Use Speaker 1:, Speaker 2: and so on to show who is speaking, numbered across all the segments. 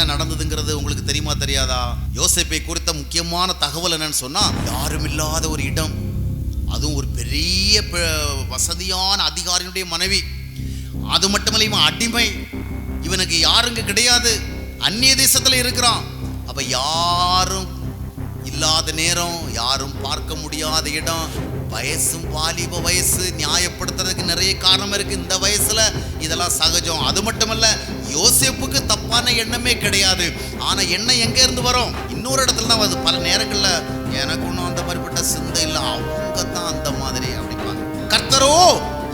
Speaker 1: என்ன நடந்ததுங்கிறது உங்களுக்கு தெரியுமா தெரியாதா? யோசேப்பை குறித்த முக்கியமான தகவல் என்னன்னு சொன்னா, யாரும் இல்லாத ஒரு இடம், அதுவும் ஒரு பெரிய வசதியான அதிகாரியுடைய மனைவி. அது மட்டுமல்ல, இவன் அடிமை, இவனுக்கு யாருங்க கிடையாது, அந்நிய தேசத்துல இருக்கிறான். அப்ப யாரும் இல்லாத நேரம், யாரும் பார்க்க முடியாத இடம், வயசும் வாலிப வயசு, நியாயப்படுத்துறதுக்கு நிறைய காரணம் இருக்கு. இந்த வயசுல இதெல்லாம் சகஜம். அது மட்டுமல்ல, யோசேப்புக்கு தப்பான எண்ணமே கிடையாது. ஆனா எண்ணம் எங்க இருந்து வரும்? இன்னொரு இடத்துல தான் வருது. பல நேரங்கள்ல எனக்கு ஒன்றும் அந்த மாதிரிப்பட்ட சிந்தை இல்லை, அவங்க தான் அந்த மாதிரி அப்படிப்பாங்க. கர்த்தரோ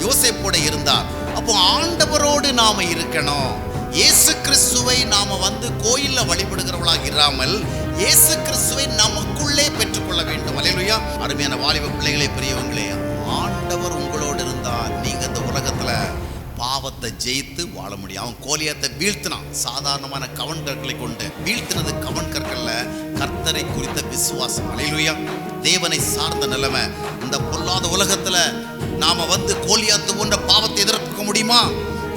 Speaker 1: யோசேப்போட இருந்தார். அப்போ ஆண்டவரோடு நாம இருக்கணும். இயேசு கிறிஸ்துவை நாம கோயில்ல வழிபடுகிறவர்களாக இராமல் இயேசு கிறிஸ்துவை நமக்குள்ளே பெற்றுக்கொள்ள வேண்டும். அல்லேலூயா. அருமையான வாலிப பிள்ளைகளே, பெரியவங்களே, ஆண்டவர் உங்களோடு இருந்தால் நீங்க இந்த உலகத்துல பாவத்தை ஜெயித்து வாழ முடியும். அவன் கோலியாத்தை வீழ்த்தினான், சாதாரணமான கவன் கற்களை கொண்டு வீழ்த்தினது. கவன் கற்கள்ல கர்த்தரை குறித்த விசுவாசம். அல்லேலூயா. தேவனை சார்ந்த நிலைமை. இந்த பொல்லாத உலகத்துல நாம கோலியாத்து போன்ற பாவத்தை எதிர்க்க முடியுமா?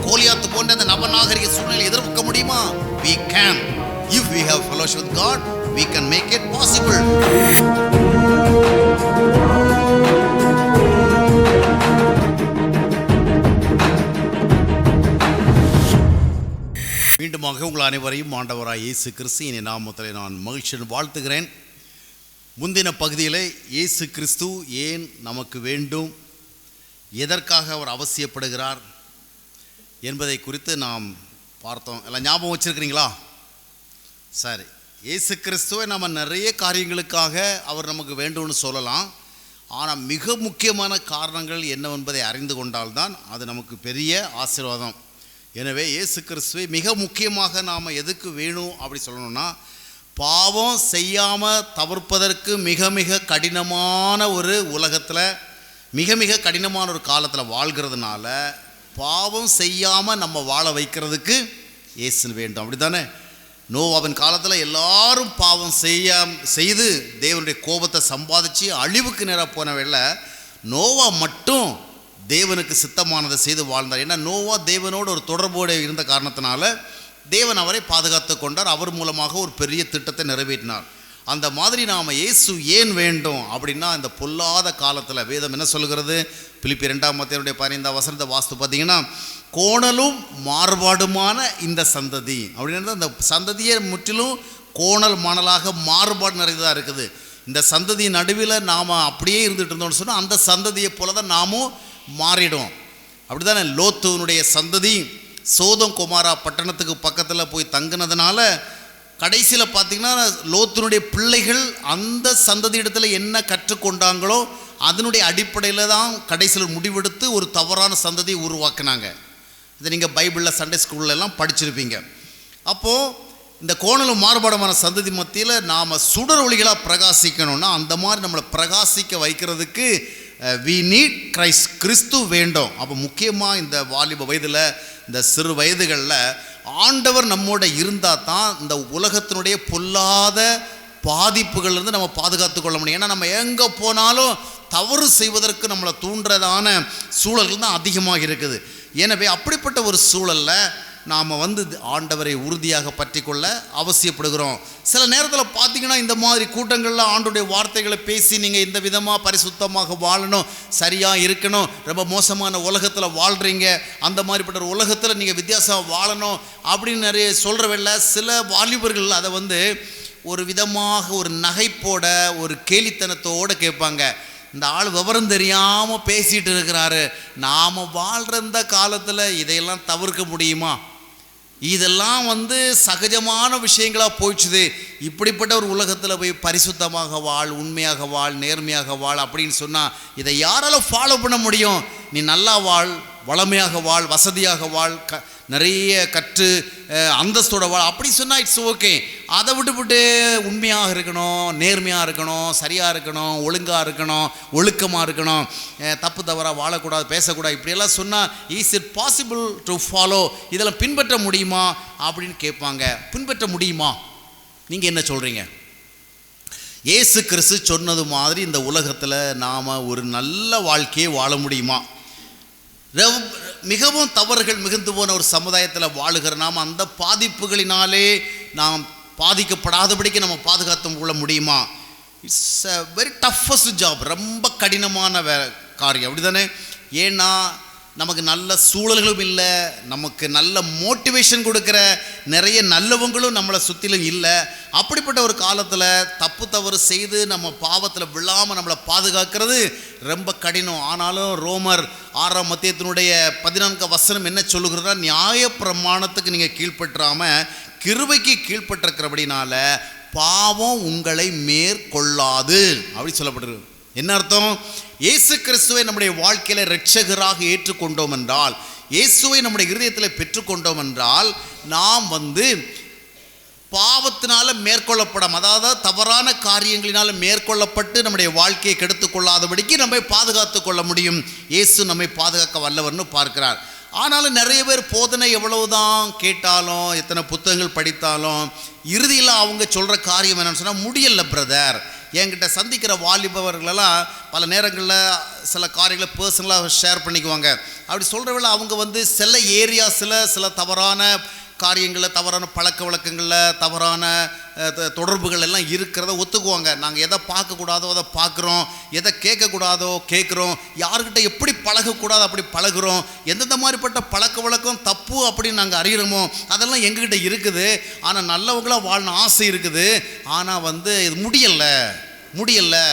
Speaker 1: கோலியாத்து போன்ற இந்த நவநாகரிக சூழ்நிலை எதிர்க்க முடியுமா? We can. If we have fellowship with God, we can make it possible. மீண்டுமாக உங்கள் அனைவரையும் ஆண்டவராய் இயேசு கிறிஸ்துவின் நாமத்திலே நான் மகிழ்ச்சியுடன் வாழ்த்துகிறேன். முந்தின பகுதியில் இயேசு கிறிஸ்து ஏன் நமக்கு வேண்டும், எதற்காக அவர் அவசியப்படுகிறார் என்பதை குறித்து நாம் பார்த்தோம். எல்லாம் ஞாபகம் வச்சிருக்கிறீங்களா? சரி, இயேசு கிறிஸ்துவை நம்ம நிறைய காரியங்களுக்காக அவர் நமக்கு வேண்டும்னு சொல்லலாம். ஆனால் மிக முக்கியமான காரணங்கள் என்னவென்பதை அறிந்து கொண்டால்தான் அது நமக்கு பெரிய ஆசீர்வாதம். எனவே இயேசு கிறிஸ்துவை மிக முக்கியமாக நாம் எதுக்கு வேணும் அப்படி சொல்லணும்னா, பாவம் செய்யாமல் தவிர்ப்பதற்கு மிக மிக கடினமான ஒரு உலகத்தில், மிக மிக கடினமான ஒரு காலத்தில் வாழ்கிறதுனால பாவம் செய்யாமல் நம்ம வாழ வைக்கிறதுக்கு இயேசு வேண்டும். அப்படி தானே? நோவாவின் காலத்தில் எல்லாரும் பாவம் செய்து தேவனுடைய கோபத்தை சம்பாதிச்சு அழிவுக்கு நேராக போனவையில் நோவா மட்டும் தேவனுக்கு சித்தமானதை செய்து வாழ்ந்தார். ஏன்னா நோவா தேவனோடு ஒரு தொடர்போடு இருந்த காரணத்தினால தேவன் அவரை பாதுகாத்து கொண்டார். அவர் மூலமாக ஒரு பெரிய திட்டத்தை நிறைவேற்றினார். அந்த மாதிரி நாம் இயேசு ஏன் வேண்டும் அப்படின்னா, இந்த பொல்லாத காலத்தில் வேதம் என்ன சொல்கிறது? பிலிப்பியர் 2:15 வாஸ்து பார்த்தீங்கன்னா, கோணலும் மாறுபாடுமான இந்த சந்ததி அப்படின்னா, அந்த சந்ததியை முற்றிலும் கோணல் மணலாக மாறுபாடு நிறைந்ததாக இருக்குது. இந்த சந்ததி நடுவில் நாம் அப்படியே இருந்துகிட்டு இருந்தோம்னு சொன்னால் அந்த சந்ததியை போல தான் நாமும் மாறிடும். அப்படி தானே? லோத்துனுடைய சந்ததி சோதம் குமாரா பட்டணத்துக்கு பக்கத்தில் போய் தங்கினதுனால கடைசியில் பார்த்திங்கன்னா லோத்தினுடைய பிள்ளைகள் அந்த சந்ததி இடத்துல என்ன கற்றுக்கொண்டாங்களோ அதனுடைய அடிப்படையில் தான் கடைசியில் முடிவெடுத்து ஒரு தவறான சந்ததியை உருவாக்குனாங்க. இதை நீங்கள் பைபிளில் சண்டே ஸ்கூல்லலாம் படிச்சிருப்பீங்க. அப்போது இந்த கோணலும் மாறுபாடுமான சந்ததி மத்தியில் நாம் சுடர் ஒளிகளாக பிரகாசிக்கணும்னா, அந்த மாதிரி நம்மளை பிரகாசிக்க வைக்கிறதுக்கு we need Christ, கிறிஸ்து வேண்டும். அப்போ முக்கியமாக இந்த வாலிப வயதில், இந்த சிறு வயதுகளில் ஆண்டவர் நம்மோட இருந்தால் தான் இந்த உலகத்தினுடைய பொல்லாத பாதிப்புகள்லேருந்து நம்ம பாதுகாத்து கொள்ள முடியும். ஏன்னா நம்ம எங்கே போனாலும் தவறு செய்வதற்கு நம்மளை தூண்டுறதான சூழல்கள் தான் அதிகமாக இருக்குது. எனவே அப்படிப்பட்ட ஒரு சூழலில் நாம் ஆண்டவரை உறுதியாக பற்றி கொள்ள அவசியப்படுகிறோம். சில நேரத்தில் பார்த்திங்கன்னா இந்த மாதிரி கூட்டங்களில் ஆண்டவருடைய வார்த்தைகளை பேசி நீங்கள் இந்த விதமாக பரிசுத்தமாக வாழணும், சரியாக இருக்கணும், ரொம்ப மோசமான உலகத்தில் வாழ்கிறீங்க, அந்த மாதிரிப்பட்ட ஒரு உலகத்தில் நீங்கள் வித்தியாசமாக வாழணும் அப்படின்னு நிறைய சொல்கிறவில்ல. சில வாலிபர்கள் அதை ஒரு விதமாக ஒரு நகைப்போட ஒரு கேலித்தனத்தோடு கேட்பாங்க. இந்த ஆள் விவரம் தெரியாமல் பேசிகிட்டு இருக்கிறாரு, நாம் வாழ்கிற இந்த காலத்தில் இதையெல்லாம் தவிர்க்க முடியுமா? இதெல்லாம் சகஜமான விஷயங்களாக போயிடுச்சுது. இப்படிப்பட்ட ஒரு உலகத்தில் போய் பரிசுத்தமாக வாழ், உண்மையாக வாழ், நேர்மையாக வாழ் அப்படின்னு சொன்னால் இதை யாரால ஃபாலோ பண்ண முடியும்? நீ நல்லா வாழ், வளமையாக வாழ், வசதியாக வாழ், நிறைய கற்று அந்தஸ்தோட வாழ் அப்படி சொன்னால் இட்ஸ் ஓகே. அதை விட்டு உண்மையாக இருக்கணும், நேர்மையாக இருக்கணும், சரியாக இருக்கணும், ஒழுங்காக இருக்கணும், ஒழுக்கமாக இருக்கணும், தப்பு தவறாக வாழக்கூடாது, பேசக்கூடாது, இப்படியெல்லாம் சொன்னால் is it possible to follow? இதெல்லாம் பின்பற்ற முடியுமா அப்படின்னு கேட்பாங்க. பின்பற்ற முடியுமா? நீங்கள் என்ன சொல்கிறீங்க? இயேசு கிறிஸ்து சொன்னது மாதிரி இந்த உலகத்தில் நாம் ஒரு நல்ல வாழ்க்கையை வாழ முடியுமா? மிகவும் தவறுகள் மிகுந்து போன ஒரு சமுதாயத்தில் வாழுகிற நாம் அந்த பாதிப்புகளினாலே நாம் பாதிக்கப்படாதபடிக்கு நம்ம பாதுகாத்து கொள்ள முடியுமா? It's a very toughest job. ரொம்ப கடினமான காரியம், அப்படி தானே? ஏன்னா நமக்கு நல்ல சூழல்களும் இல்லை, நமக்கு நல்ல மோட்டிவேஷன் கொடுக்குற நிறைய நல்லவங்களும் நம்மளை சுற்றிலும் இல்லை. அப்படிப்பட்ட ஒரு காலத்தில் தப்பு தவறு செய்து நம்ம பாவத்தில் விழாமல் நம்மளை பாதுகாக்கிறது ரொம்ப கடினம். ஆனாலும் ரோமர் 6ஆம் அத்தியாயத்தினுடைய 14ஆம் வசனம் என்ன சொல்லுகிறதா, நியாய பிரமாணத்துக்கு நீங்கள் கீழ்ப்பற்றாமல் கிருபைக்கு கீழ்ப்பட்டிருக்கிறபடினால பாவம் உங்களை மேற்கொள்ளாது அப்படி சொல்லப்பட்டிருக்கு. என்ன அர்த்தம்? இயேசு கிறிஸ்துவை நம்முடைய வாழ்க்கையில் இரட்சகராக ஏற்றுக்கொண்டோம் என்றால், இயேசுவை நம்முடைய இருதயத்தில் பெற்றுக்கொண்டோம் என்றால், நாம் பாவத்தினால மேற்கொள்ளப்படாம, அதாவது தவறான காரியங்களினால் மேற்கொள்ளப்பட்டு நம்முடைய வாழ்க்கையை கெடுத்துக்கொள்ளாதபடிக்கு நம்மை பாதுகாத்து கொள்ள முடியும். இயேசு நம்மை பாதுகாக்க வல்லவர்னு பார்க்கிறார். ஆனாலும் நிறைய பேர் போதனை எவ்வளவுதான் கேட்டாலும், எத்தனை புத்தகங்கள் படித்தாலும், இறுதியில் அவங்க சொல்கிற காரியம் என்னன்னு சொன்னால், முடியலை பிரதர். என்கிட்ட சந்திக்கிற வாலிபவர்களெல்லாம் பல நேரங்களில் சில காரியங்களை பர்சனலாக ஷேர் பண்ணிக்குவாங்க. அப்படி சொல்கிறவங்கள அவங்க சில ஏரியாஸில் சில தவறான காரியங்களில், தவறான பழக்க வழக்கங்களில், தவறான தொடர்புகள் எல்லாம் இருக்கிறத ஒத்துக்குவாங்க. நாங்கள் எதை பார்க்கக்கூடாதோ அதை பார்க்குறோம், எதை கேட்கக்கூடாதோ கேட்குறோம், யாருக்கிட்ட எப்படி பழகக்கூடாதோ அப்படி பழகுறோம், எந்தெந்த மாதிரிப்பட்ட பழக்க வழக்கம் தப்பு அப்படின்னு நாங்கள் அறிகிறோமோ அதெல்லாம் எங்ககிட்ட இருக்குது. ஆனால் நல்லவங்களாக வாழணும் ஆசை இருக்குது. ஆனால் இது முடியலை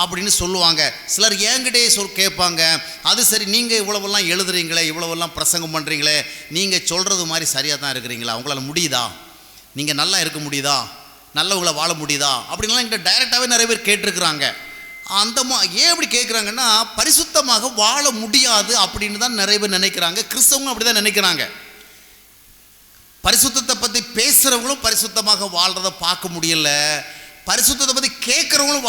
Speaker 1: அப்படின்னு சொல்லுவாங்க. சிலர் என்கிட்டே கேட்பாங்க, அது சரி, நீங்கள் இவ்வளவெல்லாம் எழுதுறீங்களே, இவ்வளவெல்லாம் பிரசங்கம் பண்ணுறீங்களே, நீங்கள் சொல்கிறது மாதிரி சரியாக தான் இருக்கிறீங்களா? உங்களால் முடியுதா? நீங்கள் நல்லா இருக்க முடியுதா? நல்லவங்களை வாழ முடியுதா? அப்படின்லாம் என்கிட்ட டைரெக்டாகவே நிறைய பேர் கேட்டிருக்கிறாங்க. ஏன் அப்படி கேட்குறாங்கன்னா, பரிசுத்தமாக வாழ முடியாது அப்படின்னு தான் நிறைய பேர் நினைக்கிறாங்க. கிறிஸ்தவங்களும் அப்படி தான் நினைக்கிறாங்க. பரிசுத்தத்தை பற்றி பேசுகிறவங்களும் பரிசுத்தமாக வாழ்கிறத பார்க்க முடியல, பரிசுத்தத்தை பற்றி கேட்குறவங்களும்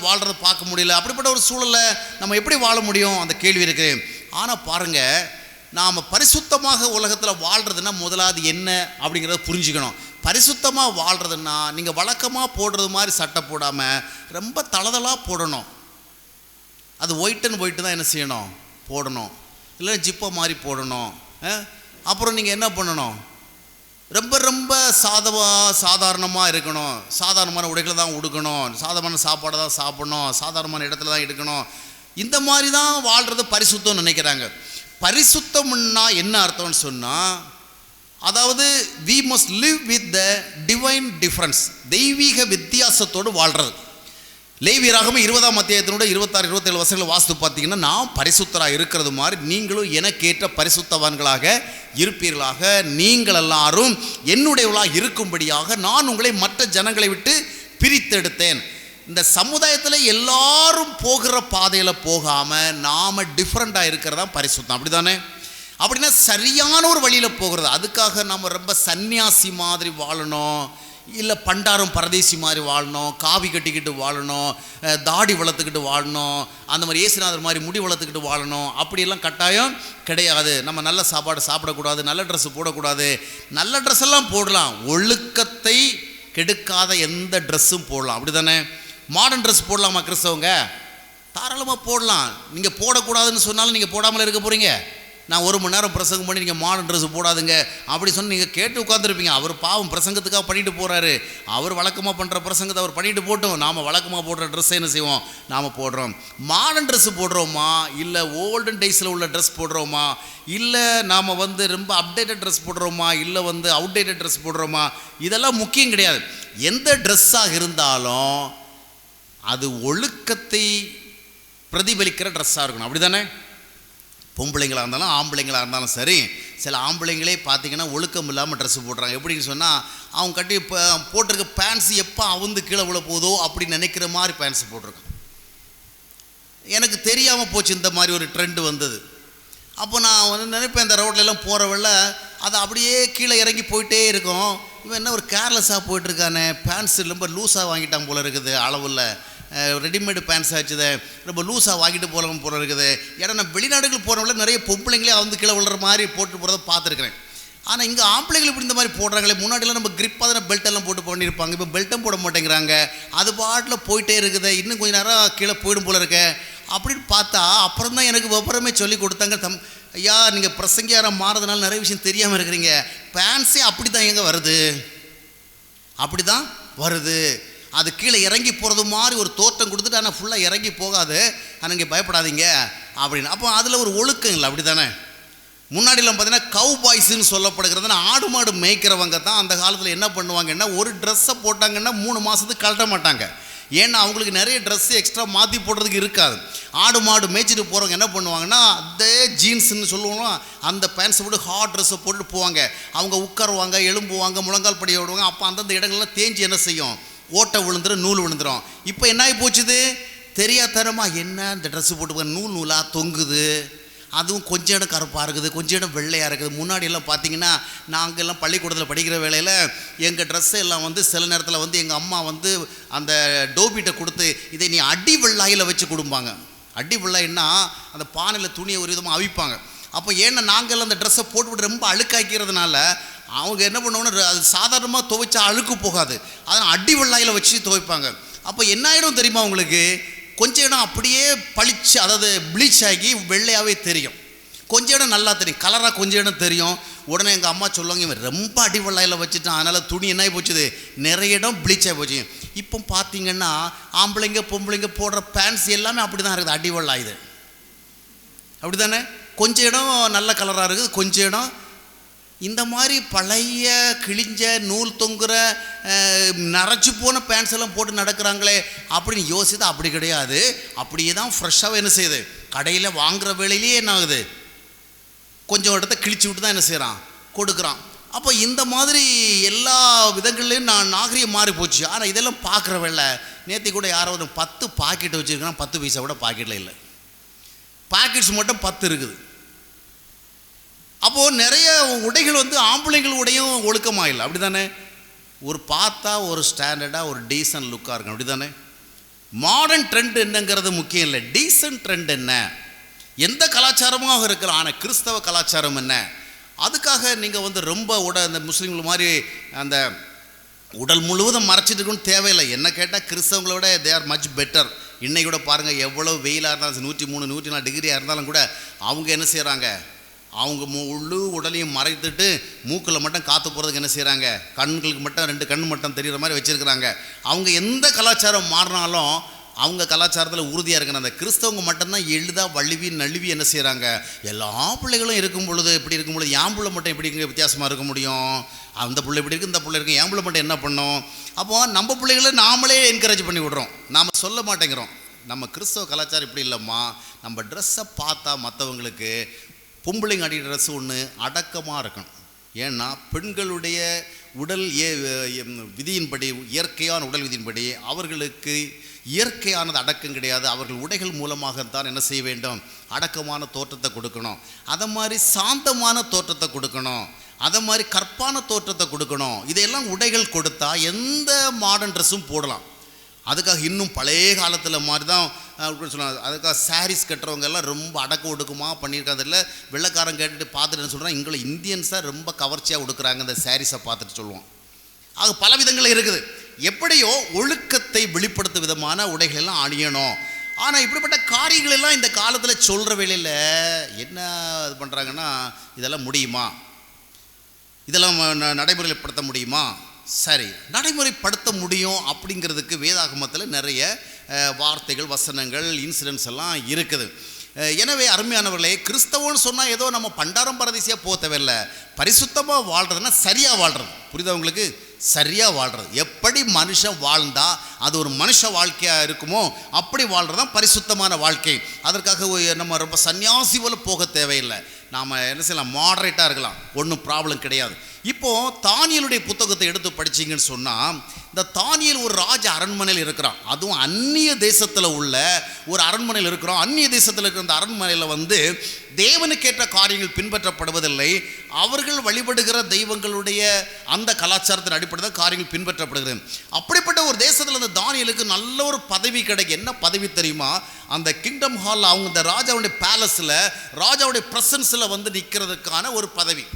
Speaker 1: வாழ்கிறத பார்க்க முடியல. அப்படிப்பட்ட ஒரு சூழலில் நம்ம எப்படி வாழ முடியும்? அந்த கேள்வி இருக்குது. ஆனால் பாருங்கள், நாம் பரிசுத்தமாக உலகத்தில் வாழ்கிறதுனா முதலாவது என்ன அப்படிங்கிறத புரிஞ்சுக்கணும். பரிசுத்தமாக வாழ்கிறதுனா நீங்கள் வழக்கமாக போடுறது மாதிரி சட்டை போடாமல் ரொம்ப தளதலாக போடணும். அது ஒயிட் அண்ட் ஒயிட்டு தான் என்ன செய்யணும்? போடணும். இல்லை ஜிப்பை மாதிரி போடணும். அப்புறம் நீங்கள் என்ன பண்ணணும்? ரொம்ப ரொம்ப சாதாரணமாக இருக்கணும். சாதாரணமான உடைகளை தான் உடுக்கணும், சாதாரணமான சாப்பாடை தான் சாப்பிடணும், சாதாரணமான இடத்துல தான் எடுக்கணும். இந்த மாதிரி தான் வாழ்கிறது பரிசுத்தம்னு நினைக்கிறாங்க. பரிசுத்தம்னா என்ன அர்த்தம்னு சொன்னால், அதாவது we must live with the divine difference, தெய்வீக வித்தியாசத்தோடு வாழ்கிறது. லேவியராகமம் 20ஆம் அத்தியாயத்தினுடைய 26, 27 வசனங்களை வாசித்து பார்த்தீங்கன்னா, நாம் பரிசுத்தராக இருக்கிறது மாதிரி நீங்களும் எனக்கேற்ற பரிசுத்தவான்களாக இருப்பீர்களாக, நீங்கள் எல்லாரும் என்னுடையவர்களாக இருக்கும்படியாக நான் உங்களை மற்ற ஜனங்களை விட்டு பிரித்தெடுத்தேன். இந்த சமுதாயத்தில் எல்லாரும் போகிற பாதையில் போகாமல் நாம் டிஃப்ரெண்ட்டாக இருக்கிறதா பரிசுத்தம், அப்படி தானே? அப்படின்னா சரியான ஒரு வழியில் போகிறது. அதுக்காக நம்ம ரொம்ப சன்னியாசி மாதிரி வாழணும், இல்லை பண்டாரம் பரதேசி மாதிரி வாழணும், காவி கட்டிக்கிட்டு வாழணும், தாடி வளர்த்துக்கிட்டு வாழணும், அந்த மாதிரி ஏசுநாதர் மாதிரி முடி வளர்த்துக்கிட்டு வாழணும், அப்படியெல்லாம் கட்டாயம் கிடையாது. நம்ம நல்ல சாப்பாடு சாப்பிடக்கூடாது, நல்ல ட்ரெஸ்ஸு போடக்கூடாது. நல்ல ட்ரெஸ் எல்லாம் போடலாம், ஒழுக்கத்தை கெடுக்காத எந்த ட்ரெஸ்ஸும் போடலாம், அப்படி தானே? மாடர்ன் ட்ரெஸ் போடலாமா கிறிஸ்தவங்க? தாராளமாக போடலாம். நீங்கள் போடக்கூடாதுன்னு சொன்னாலும் நீங்கள் போடாமல் இருக்க போகிறீங்க. நான் 1 மணி நேரம் பிரசங்கம் பண்ணி நீங்கள் மாடர்ன் ட்ரெஸ் போடாதுங்க அப்படி சொன்னால் நீங்கள் கேட்டு உட்காந்துருப்பீங்க. அவர் பாவம் பிரசங்கத்துக்காக பண்ணிட்டு போகிறாரு, அவர் வழக்கமாக பண்ணுற பிரசங்கத்தை அவர் பண்ணிட்டு போட்டோம். நாம் வழக்கமாக போடுற ட்ரெஸ்ஸை என்ன செய்வோம்? நாம் போடுறோம். மாடர்ன் ட்ரெஸ்ஸு போடுறோமா, இல்லை ஓல்டன் டேஸில் உள்ள ட்ரெஸ் போடுறோமா, இல்லை நாம் ரொம்ப அப்டேட்டட் ட்ரெஸ் போடுறோமா, இல்லை அவுடேட்டட் ட்ரெஸ் போடுறோமா, இதெல்லாம் முக்கியம் கிடையாது. எந்த ட்ரெஸ்ஸாக இருந்தாலும் அது ஒழுக்கத்தை பிரதிபலிக்கிற ட்ரெஸ்ஸாக இருக்கணும், அப்படி தானே? பொம்பளைங்களாக இருந்தாலும் ஆம்பளைங்களாக இருந்தாலும் சரி. சில ஆம்பளைங்களே பார்த்திங்கன்னா ஒழுக்கம் இல்லாமல் ட்ரெஸ்ஸு போடுறாங்க. எப்படின்னு சொன்னால், அவங்க கட்டி போட்டிருக்க பேண்ட்ஸு எப்போ கீழே விழ போதோ அப்படின்னு நினைக்கிற மாதிரி பேண்ட்ஸு போட்டிருக்காங்க. எனக்கு தெரியாமல் போச்சு இந்த மாதிரி ஒரு ட்ரெண்டு வந்தது. அப்போ நான் நினைப்பேன், இந்த ரோட்லெல்லாம் போகிறவள்ள அதை அப்படியே கீழே இறங்கி போயிட்டே இருக்கும். இவன் என்ன ஒரு கேர்லெஸ்ஸாக போயிட்டுருக்கானே, பேண்ட்ஸு ரொம்ப லூஸாக வாங்கிட்டான் போல இருக்குது, அளவில் ரெடிமேடு பேண்ட்ஸ் ஆச்சுது, ரொம்ப லூஸாக வாங்கிட்டு போல இருக்குது. ஏன்னா நான் வெளிநாடுகள் போகிறவங்கள நிறைய பொம்பளைங்களே கீழே விழுற மாதிரி போட்டு போகிறத பார்த்துருக்குறேன். ஆனால் இங்கே ஆம்பளைகள் இப்படி இந்த மாதிரி போடுறாங்களே. முன்னாடிலாம் நம்ம கிரிப்பாக தானே பெல்ட்டெல்லாம் போட்டு பண்ணியிருப்பாங்க, இப்போ பெல்ட்டும் போட மாட்டேங்கிறாங்க. அது பாட்டில் போயிட்டே இருக்குது, இன்னும் கொஞ்சம் நேரம் கீழே போயிடும் போல இருக்க அப்படின்னு பார்த்தா, அப்புறம் தான் எனக்கு விவரமே சொல்லி கொடுத்தாங்க. ஐயா, நீங்கள் பிரசங்கியாரம் மாறதுனால நிறைய விஷயம் தெரியாமல் இருக்கிறீங்க, பேண்ட்ஸே அப்படி தான் எங்கே வருது. அப்படி தான் வருது. அது கீழே இறங்கி போகிறது மாதிரி ஒரு தோற்றம் கொடுத்துட்டு ஆனால் ஃபுல்லாக இறங்கி போகாது, ஆனால் இங்கே பயப்படாதீங்க அப்படின்னு. அப்போ அதில் ஒரு ஒழுக்கம் இல்லை, அப்படி தானே? முன்னாடிலாம் பார்த்தீங்கன்னா கவ் பாய்ஸுன்னு சொல்லப்படுகிறதுனா ஆடு மாடு மேய்க்கிறவங்க தான் அந்த காலத்தில் என்ன பண்ணுவாங்கன்னா, ஒரு ட்ரெஸ்ஸை போட்டாங்கன்னா 3 மாதத்துக்கு கழட்ட மாட்டாங்க. ஏன்னா அவங்களுக்கு நிறைய ட்ரெஸ்ஸு எக்ஸ்ட்ரா மாற்றி போடுறதுக்கு இருக்காது. ஆடு மாடு மேய்ச்சிட்டு போகிறவங்க என்ன பண்ணுவாங்கன்னா, அதே ஜீன்ஸுன்னு சொல்லுவோம், அந்த பேண்ட்ஸை போட்டு ஹாட் ட்ரெஸ்ஸை போட்டு போவாங்க. அவங்க உட்காருவாங்க, எழும்புவாங்க, முழங்கால் படியை விடுவாங்க. அப்போ அந்தந்த இடங்கள்லாம் தேஞ்சி என்ன செய்யும், ஓட்டை விழுந்துடும், நூல் விழுந்துடும். இப்போ என்ன ஆகி போச்சுது, தெரியாதனமா என்ன இந்த ட்ரெஸ்ஸு போட்டு நூல் நூலாக தொங்குது, அதுவும் கொஞ்சம் இடம் கருப்பாக இருக்குது, கொஞ்சம் இடம் வெள்ளையாக இருக்குது. முன்னாடியெல்லாம் பார்த்தீங்கன்னா நாங்கள் எல்லாம் பள்ளிக்கூடத்தில் படிக்கிற வேளையில் எங்கள் ட்ரெஸ்ஸை எல்லாம் வந்து சில நேரத்தில் வந்து எங்கள் அம்மா வந்து அந்த டோபிட்டை கொடுத்து இதை நீ அடி வெள்ளாயில் வச்சு கொடுப்பாங்க. அடி வெள்ளாயின்னா அந்த பானையில் துணியை ஒரு விதமாக அவிப்பாங்க. அப்போ ஏன்னா நாங்கள் அந்த ட்ரெஸ்ஸை போட்டுவிட்டு ரொம்ப அழுக்காக்கிறதுனால அவங்க என்ன பண்ணுவாங்கன்னா, அது சாதாரணமாக துவைச்சா அழுக்கு போகாது, அதனால் அடி வெள்ளாயில் வச்சு துவைப்பாங்க. அப்போ என்ன ஆகிடும் தெரியுமா உங்களுக்கு, கொஞ்சம் இடம் அப்படியே பளிச்சு, அதாவது ப்ளீச் ஆகி வெள்ளையாகவே தெரியும், கொஞ்சம் இடம் நல்லா தெரியும், கலராக கொஞ்சம் இடம் தெரியும். உடனே எங்கள் அம்மா சொல்லுவாங்க, இவன் ரொம்ப அடி வெள்ளாயில் வச்சுட்டான், அதனால் துணி என்ன ஆகி போச்சுது, நிறைய இடம் ப்ளீச் ஆகி போச்சு. இப்போ பார்த்தீங்கன்னா ஆம்பளைங்க பொம்பளைங்க போடுற பேண்ட்ஸ் எல்லாமே அப்படி தான் இருக்குது, அடி வெள்ளாயுது, அப்படி தானே? கொஞ்சம் இடம் நல்ல கலராக இருக்குது, கொஞ்சம் இடம் இந்த மாதிரி பழைய கிழிஞ்ச நூல் தொங்குற நரைச்சி போன பேண்ட்ஸ் எல்லாம் போட்டு நடக்கிறாங்களே அப்படின்னு யோசித்து, அப்படி கிடையாது. அப்படியே தான் ஃப்ரெஷ்ஷாக என்ன செய்யுது, கடையில் வாங்குகிற வேலையிலேயே என்ன ஆகுது, கொஞ்சம் இடத்த கிழிச்சு விட்டு தான் என்ன செய்கிறான், கொடுக்குறான். அப்போ இந்த மாதிரி எல்லா விதங்கள்லையும் நாகரிகம் மாறி போச்சு. ஆனால் இதெல்லாம் பார்க்குற வேலை. நேற்று கூட யாராவது 10 பாக்கெட் வச்சுருக்கான், 10 பைசா கூட பாக்கெட்டில் இல்லை, பாக்கெட்ஸ் மட்டும் 10 இருக்குது. அப்போது நிறைய உடைகள் வந்து ஆம்பளைங்கள் உடையும் ஒழுக்கமாக இல்லை, அப்படி தானே? ஒரு பார்த்தா ஒரு ஸ்டாண்டர்டாக ஒரு டீசன்ட் லுக்காக இருக்கும், அப்படி தானே? மாடர்ன் ட்ரெண்ட் என்னங்கிறது முக்கியம் இல்லை, டீசன்ட் ட்ரெண்ட் என்ன, எந்த கலாச்சாரமாக இருக்கலாம், ஆனால் கிறிஸ்தவ கலாச்சாரம் என்ன. அதுக்காக நீங்கள் வந்து ரொம்ப அந்த முஸ்லீம்கள் மாதிரி அந்த உடல் முழுவதும் மறைச்சிட்டு இருக்கணும்னு தேவையில்லை. என்ன கேட்டால் கிறிஸ்தவங்களை விட தே ஆர் மச் பெட்டர். இன்னைக்கு கூட பாருங்கள், எவ்வளோ வெயிலாக இருந்தாலும் 103 104 டிகிரியாக இருந்தாலும் கூட அவங்க என்ன செய்கிறாங்க, அவங்க முழு உடலையும் மறைத்துட்டு மூக்கில் மட்டும் காற்று போகிறதுக்கு என்ன செய்கிறாங்க, கண்களுக்கு மட்டும் 2 கண் மட்டும் தெரிகிற மாதிரி வச்சுருக்கிறாங்க. அவங்க எந்த கலாச்சாரம் மாறினாலும் அவங்க கலாச்சாரத்தில் உறுதியாக இருக்கிற அந்த கிறிஸ்தவங்க மட்டும்தான் எளிதாக வழுவி நழுவி என்ன செய்கிறாங்க. எல்லா பிள்ளைகளும் இருக்கும் பொழுது இப்படி இருக்கும் பொழுது என் பிள்ளை மட்டும் எப்படி வித்தியாசமாக இருக்க முடியும், அந்த பிள்ளை இப்படி இருக்குது, இந்த பிள்ளை இருக்குது, என் பிள்ளை மட்டும் என்ன பண்ணோம். அப்போது நம்ம பிள்ளைகளை நாமளே என்கரேஜ் பண்ணி விடுறோம், நாம் சொல்ல மாட்டேங்கிறோம். நம்ம கிறிஸ்தவ கலாச்சாரம் இப்படி இல்லைம்மா, நம்ம ட்ரெஸ்ஸை பார்த்தா மற்றவங்களுக்கு பொம்பளைங்க அடிக்கிற ட்ரெஸ்ஸு ஒன்று அடக்கமாக இருக்கணும். ஏன்னா பெண்களுடைய உடல் விதியின்படி, இயற்கையான உடல் விதியின்படி அவர்களுக்கு இயற்கையானது அடக்கம் கிடையாது. அவர்கள் உடைகள் மூலமாகத்தான் என்ன செய்ய வேண்டும், அடக்கமான தோற்றத்தை கொடுக்கணும். அதை மாதிரி சாந்தமான தோற்றத்தை கொடுக்கணும், அதை மாதிரி கற்பான தோற்றத்தை கொடுக்கணும். இதையெல்லாம் உடைகள் கொடுத்தா எந்த மாடர்ன் ட்ரெஸ்ஸும் போடலாம். அதுக்காக இன்னும் பழைய காலத்தில் மாதிரி தான் சொல்லுவாங்க. அதுக்காக சாரீஸ் கட்டுறவங்க எல்லாம் ரொம்ப அடக்க ஒடுக்கமாக பண்ணியிருக்காது இல்லை. வெள்ளைக்காரன் கேட்டுட்டு பார்த்துட்டு என்ன சொல்கிறான், எங்களை இந்தியன்ஸாக ரொம்ப கவர்ச்சியாக ஒடுக்குறாங்க இந்த சாரீஸை பார்த்துட்டு சொல்லுவோம். ஆக பல விதங்கள் இருக்குது. எப்படியோ ஒழுக்கத்தை வெளிப்படுத்தும் விதமான உடைகள் எல்லாம் அணியணும். ஆனால் இப்படிப்பட்ட காரியங்கள் எல்லாம் இந்த காலத்தில் சொல்கிற வேளையில் என்ன இது பண்ணுறாங்கன்னா, இதெல்லாம் முடியுமா, இதெல்லாம் நடைமுறைப்படுத்த முடியுமா? சரி, நடைமுறைப்படுத்த முடியும் அப்படிங்கிறதுக்கு வேதாகமத்தில் நிறைய வார்த்தைகள், வசனங்கள், இன்சிடென்ட்ஸ் எல்லாம் இருக்குது. எனவே அருமையானவர்களே, கிறிஸ்தவன்னு சொன்னால் ஏதோ நம்ம பண்டாரம் பரதேசியாக போக தேவையில்லை. பரிசுத்தமாக வாழ்கிறதுனா சரியாக வாழ்கிறது. புரியுதா உங்களுக்கு? சரியாக வாழ்கிறது. எப்படி மனுஷன் வாழ்ந்தா அது ஒரு மனுஷ வாழ்க்கையாக இருக்குமோ அப்படி வாழ்கிறது தான் பரிசுத்தமான வாழ்க்கை. அதற்காக நம்ம ரொம்ப சன்னியாசி போல போக தேவையில்லை. நாம் என்ன செய்யலாம், மாடரேட்டாக இருக்கலாம், ஒன்றும் ப்ராப்ளம் கிடையாது. இப்போது தானியேலுடைய புத்தகத்தை எடுத்து படிச்சிங்கன்னு சொன்னால், இந்த தானியேல் ஒரு ராஜ அரண்மனையில் இருக்கிறான். அதுவும் அந்நிய தேசத்தில் உள்ள ஒரு அரண்மனையில் இருக்கிறோம். அந்நிய தேசத்தில் இருக்கிற அந்த அரண்மனையில் வந்து தேவனுக்கேற்ற காரியங்கள் பின்பற்றப்படுவதில்லை. அவர்கள் வழிபடுகிற தெய்வங்களுடைய அந்த கலாச்சாரத்தின் அடிப்படையில் தான் காரியங்கள் பின்பற்றப்படுகிறது. அப்படிப்பட்ட ஒரு தேசத்தில் அந்த தானியேலுக்கு நல்ல ஒரு பதவி கிடைக்கும். என்ன பதவி தெரியுமா? அந்த கிங்டம் ஹாலில், அவங்க இந்த ராஜாவுடைய பேலஸில், ராஜாவுடைய ப்ரெசன்ஸில் வந்து நிற்கிறதுக்கான ஒரு பதவி.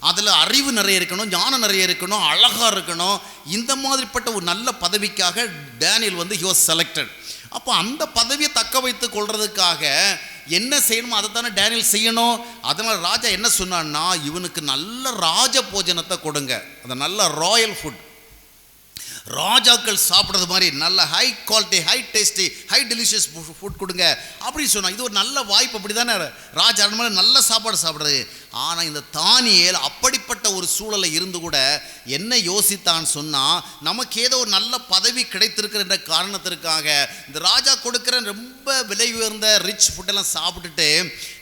Speaker 1: அதில் அறிவு நிறைய இருக்கணும், ஞானம் நிறைய இருக்கணும், அழகாக இருக்கணும். இந்த மாதிரிப்பட்ட ஒரு நல்ல பதவிக்காக டேனியல் வந்து ஹி வாஸ் செலக்டட். அப்போ அந்த பதவியை தக்க வைத்து கொள்றதுக்காக என்ன செய்யணுமோ அதை தானே டேனியல் செய்யணும். அதனால் ராஜா என்ன சொன்னான்னா, இவனுக்கு நல்ல ராஜ போஜனத்தை கொடுங்க, அந்த நல்ல ராயல் ஃபுட். ராஜாக்கள் சாப்பிட்றது மாதிரி நல்ல high quality, high tasty, high delicious food கொடுங்க அப்படின்னு சொன்னான். இது ஒரு நல்ல வாய்ப்பு, அப்படி தானே ராஜா அரண்மனை நல்ல சாப்பாடு சாப்பிட்றது. ஆனால் இந்த தானியேல் அப்படிப்பட்ட ஒரு சூழலை இருந்து கூட என்ன யோசித்தான்னு சொன்னால், நமக்கு ஏதோ ஒரு நல்ல பதவி கிடைத்திருக்கிற என்ற காரணத்திற்காக இந்த ராஜா கொடுக்குற ரொம்ப விலை உயர்ந்த ரிச் ஃபுட்டெல்லாம் சாப்பிட்டுட்டு